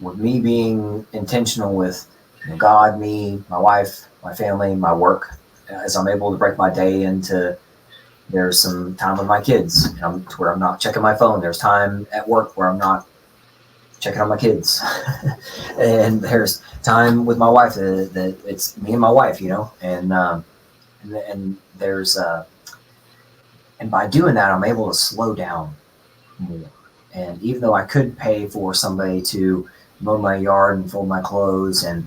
with me being intentional with God, me, my wife, my family, my work, as I'm able to break my day into, there's some time with my kids where I'm not checking my phone. There's time at work where I'm not checking on my kids. And there's time with my wife that it's me and my wife, and there's, and by doing that, I'm able to slow down more. And even though I could pay for somebody to mow my yard and fold my clothes and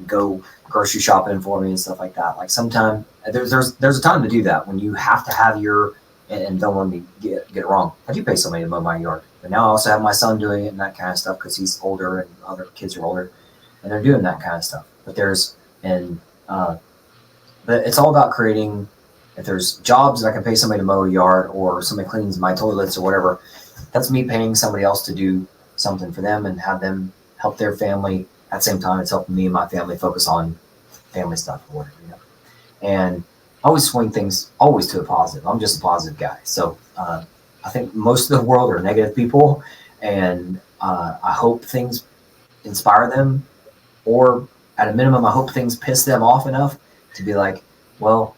go grocery shopping for me and stuff like that. Like sometimes there's a time to do that when you have to have and don't let me get it wrong. I do pay somebody to mow my yard, but now I also have my son doing it and that kind of stuff because he's older and other kids are older and they're doing that kind of stuff. But but it's all about creating. If there's jobs that I can pay somebody to mow a yard or somebody cleans my toilets or whatever, that's me paying somebody else to do something for them and have them help their family at the same time, it's helping me and my family focus on family stuff or whatever, you know. And I always swing things always to a positive. I'm just a positive guy. So I think most of the world are negative people, and I hope things inspire them, or at a minimum, I hope things piss them off enough to be like, well,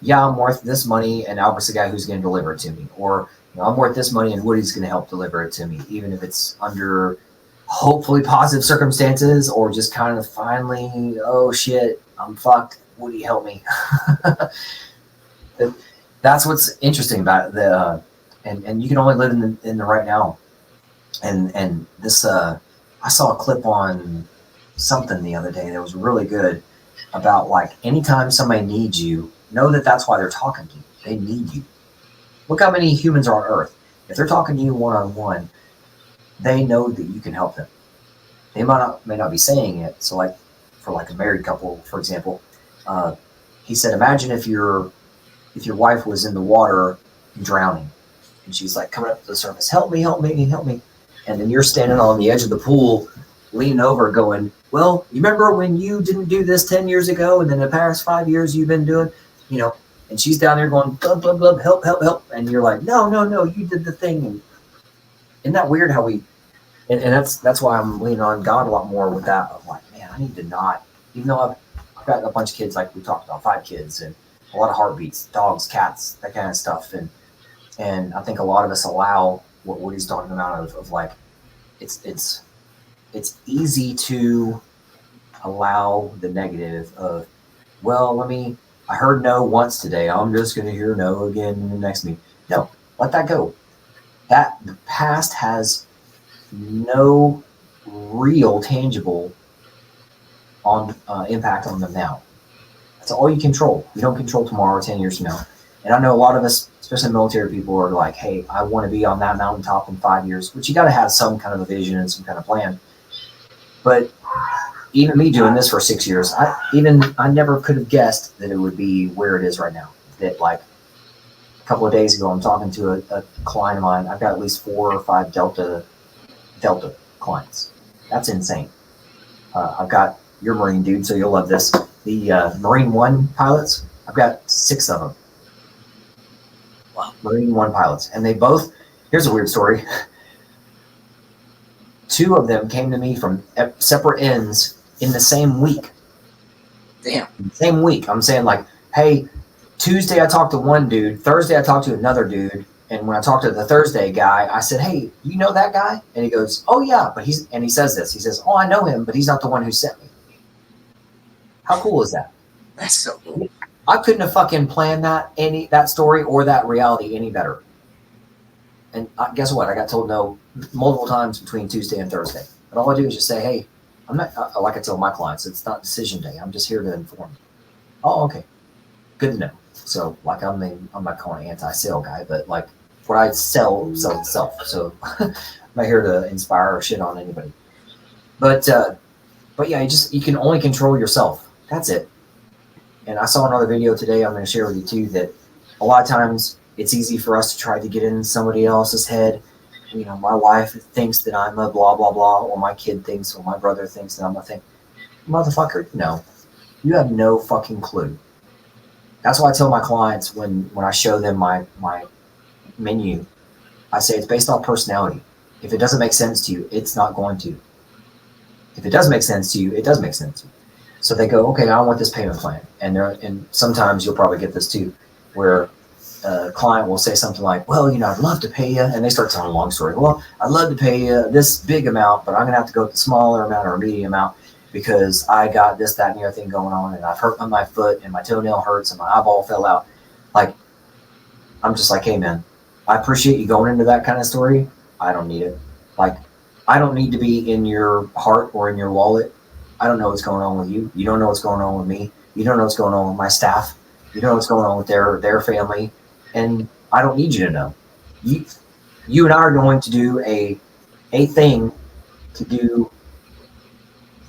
yeah, I'm worth this money, and Albert's the guy who's going to deliver it to me. Or, you know, I'm worth this money, and Woody's going to help deliver it to me, even if it's under hopefully positive circumstances, or just kind of finally, oh shit, I'm fucked. Woody, help me. That's what's interesting about it. And you can only live in the right now. And this, I saw a clip on something the other day that was really good about, like, anytime somebody needs you, know that that's why they're talking to you. They need you. Look how many humans are on Earth. If they're talking to you one-on-one, they know that you can help them. They may not be saying it. So, like, for like a married couple, for example, he said, imagine if your wife was in the water drowning, and she's like coming up to the surface, help me, help me, help me. And then you're standing on the edge of the pool, leaning over going, well, you remember when you didn't do this 10 years ago, and then the past 5 years you've been doing, you know, and she's down there going, blah, blah, blah, help, help, help. And you're like, no, no, no, you did the thing. And isn't that weird how we, and that's why I'm leaning on God a lot more with that. I'm like, man, I need to not, even though I've got a bunch of kids, like we talked about, 5 kids, and a lot of heartbeats, dogs, cats, that kind of stuff. And I think a lot of us allow what he's talking about of like, it's easy to allow the negative of, well, I heard no once today, I'm just going to hear no again in the next meeting. No, let that go. That the past has no real tangible on impact on them now. That's all you control. You don't control tomorrow or 10 years from now. And I know a lot of us, especially military people, are like, hey, I want to be on that mountaintop in 5 years, which you got to have some kind of a vision and some kind of plan. But even me doing this for 6 years, I never could have guessed that it would be where it is right now. That, like, a couple of days ago, I'm talking to a client of mine. I've got at least 4 or 5 Delta clients. That's insane. I've got your Marine dude, so you'll love this. The Marine One pilots, I've got 6 of them. Wow. Marine One pilots. And they both, here's a weird story. 2 of them came to me from separate ends in the same week. Damn. Same week. I'm saying, like, hey, Tuesday I talked to one dude, Thursday I talked to another dude, and when I talked to the Thursday guy, I said, hey, you know that guy? And he goes, oh yeah, but he says this. He says, oh, I know him, but he's not the one who sent me. How cool is that? That's so cool. I couldn't have fucking planned that story or that reality any better. And guess what? I got told no multiple times between Tuesday and Thursday. But all I do is just say, hey, I'm not, like I tell my clients, it's not decision day. I'm just here to inform you. Oh, okay. Good to know. So, like, I'm not calling an anti-sale guy, but, like, what I sells itself. So I'm not here to inspire or shit on anybody. But yeah, you can only control yourself. That's it. And I saw another video today I'm going to share with you too, that a lot of times it's easy for us to try to get in somebody else's head. You know, my wife thinks that I'm a blah, blah, blah, or my kid thinks, or my brother thinks that I'm a thing. Motherfucker, no. You have no fucking clue. That's why I tell my clients when I show them my menu, I say it's based on personality. If it doesn't make sense to you, it's not going to. If it does make sense to you, it does make sense to you. So they go, okay, I want this payment plan. And sometimes you'll probably get this too, where a client will say something like, well, you know, I'd love to pay you. And they start telling a long story. Well, I'd love to pay you this big amount, but I'm going to have to go with the smaller amount or a medium amount because I got this, that, and the other thing going on. And I've hurt my foot and my toenail hurts and my eyeball fell out. Like, I'm just like, hey, man, I appreciate you going into that kind of story. I don't need it. Like, I don't need to be in your heart or in your wallet. I don't know what's going on with you. You don't know what's going on with me. You don't know what's going on with my staff. You don't know what's going on with their family. And I don't need you to know. You and I are going to do a thing to do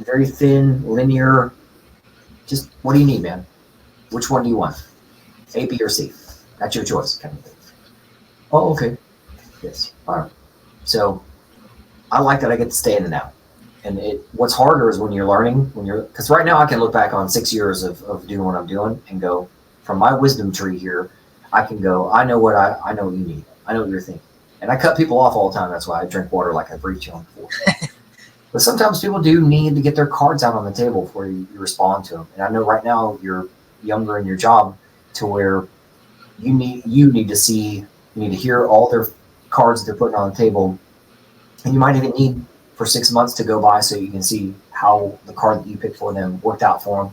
very thin, linear, just what do you need, man? Which one do you want? A, B, or C? That's your choice, kind of thing. Oh, okay. Yes. All right. So I like that I get to stay in the now. what's harder is when you're learning, because right now I can look back on 6 years of doing what I'm doing and go, from my wisdom tree here, I can go, I know what you need. I know what you're thinking. And I cut people off all the time. That's why I drink water like I've briefed you on before. But sometimes people do need to get their cards out on the table before you respond to them. And I know right now you're younger in your job to where you need to hear all their cards they're putting on the table. And you might even need for 6 months to go by so you can see how the card that you picked for them worked out for them.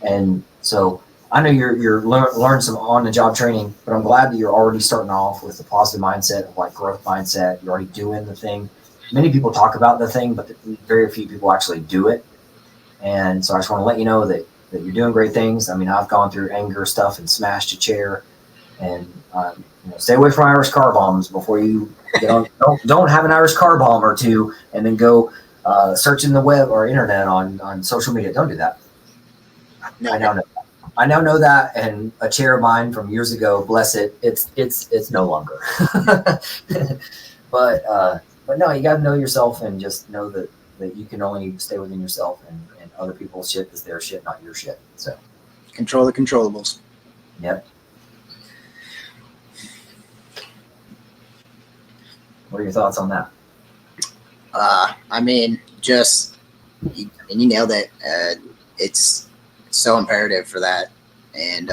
And so I know you're learning some on-the-job training, but I'm glad that you're already starting off with the positive mindset of like growth mindset. You're already doing the thing. Many people talk about the thing, but very few people actually do it. And so I just want to let you know that you're doing great things. I mean, I've gone through anger stuff and smashed a chair. And stay away from Irish car bombs before you get on. Don't have an Irish car bomb or two, and then go searching the web or internet on social media. Don't do that. No. I now know that, and a chair of mine from years ago, bless it, it's no longer. But no, you got to know yourself and just know that you can only stay within yourself, and other people's shit is their shit, not your shit. So control the controllables. Yep. What are your thoughts on that? I mean, you nailed it. It's so imperative for that, and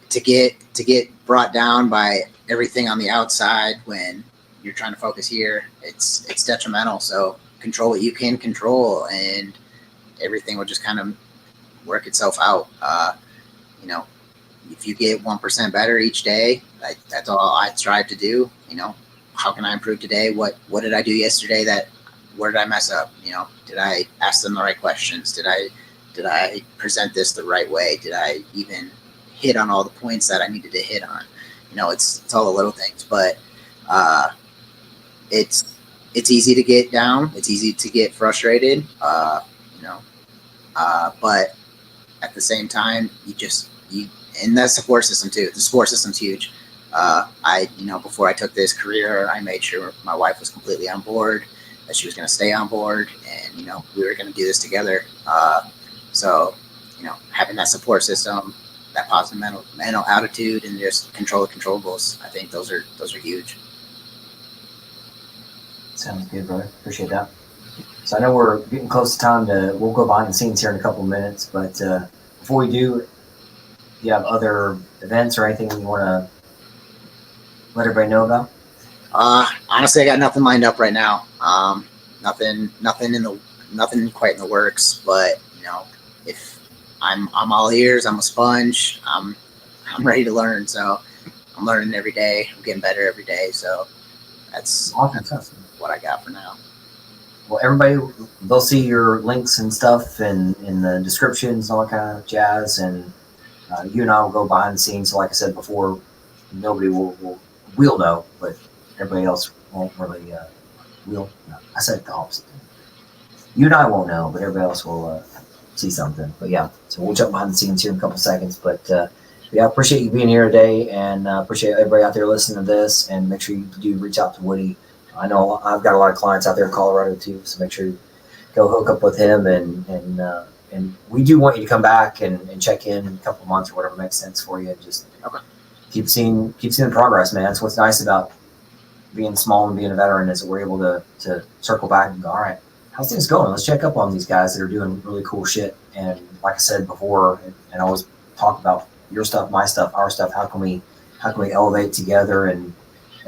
to get brought down by everything on the outside when you're trying to focus here, it's detrimental. So control what you can control, and everything will just kind of work itself out. If you get 1% better each day, that's all I strive to do. How can I improve today? What did I do yesterday? Where did I mess up? Did I ask them the right questions? Did I present this the right way? Did I even hit on all the points that I needed to hit on? It's all the little things, but it's easy to get down. It's easy to get frustrated. But at the same time, and the support system too. The support system's huge. Before I took this career, I made sure my wife was completely on board, that she was going to stay on board, and we were going to do this together. So having that support system, that positive mental attitude, and just control the controllables, I think those are huge. Sounds good, brother. Appreciate that. So I know we're getting close to time we'll go behind the scenes here in a couple of minutes, but before we do you have other events or anything you want to let everybody know about? Honestly, I got nothing lined up right now. Nothing quite in the works, but if I'm all ears, I'm a sponge. I'm ready to learn. So I'm learning every day. I'm getting better every day. So that's what I got for now. Well, everybody, they'll see your links and stuff in the descriptions and all that kind of jazz. And you and I will go behind the scenes. So like I said before, nobody will know, but everybody else won't really will. No, I said the opposite. You and I won't know, but everybody else will see something. But yeah, so we'll jump behind the scenes here in a couple seconds. But yeah, appreciate you being here today, and appreciate everybody out there listening to this. And make sure you do reach out to Woody. I know I've got a lot of clients out there in Colorado too, so make sure you go hook up with him. And we do want you to come back and check in a couple of months or whatever makes sense for you. Just keep seeing the progress, man. That's what's nice about being small and being a veteran, is that we're able to circle back and go, all right, how's things going? Let's check up on these guys that are doing really cool shit. And like I said before, and I always talk about your stuff, my stuff, our stuff. How can we elevate together and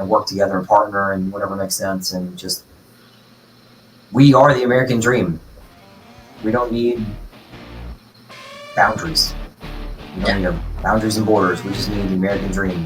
work together and partner and whatever makes sense? And just, we are the American dream. We don't need boundaries. We don't need boundaries and borders. We just need the American dream.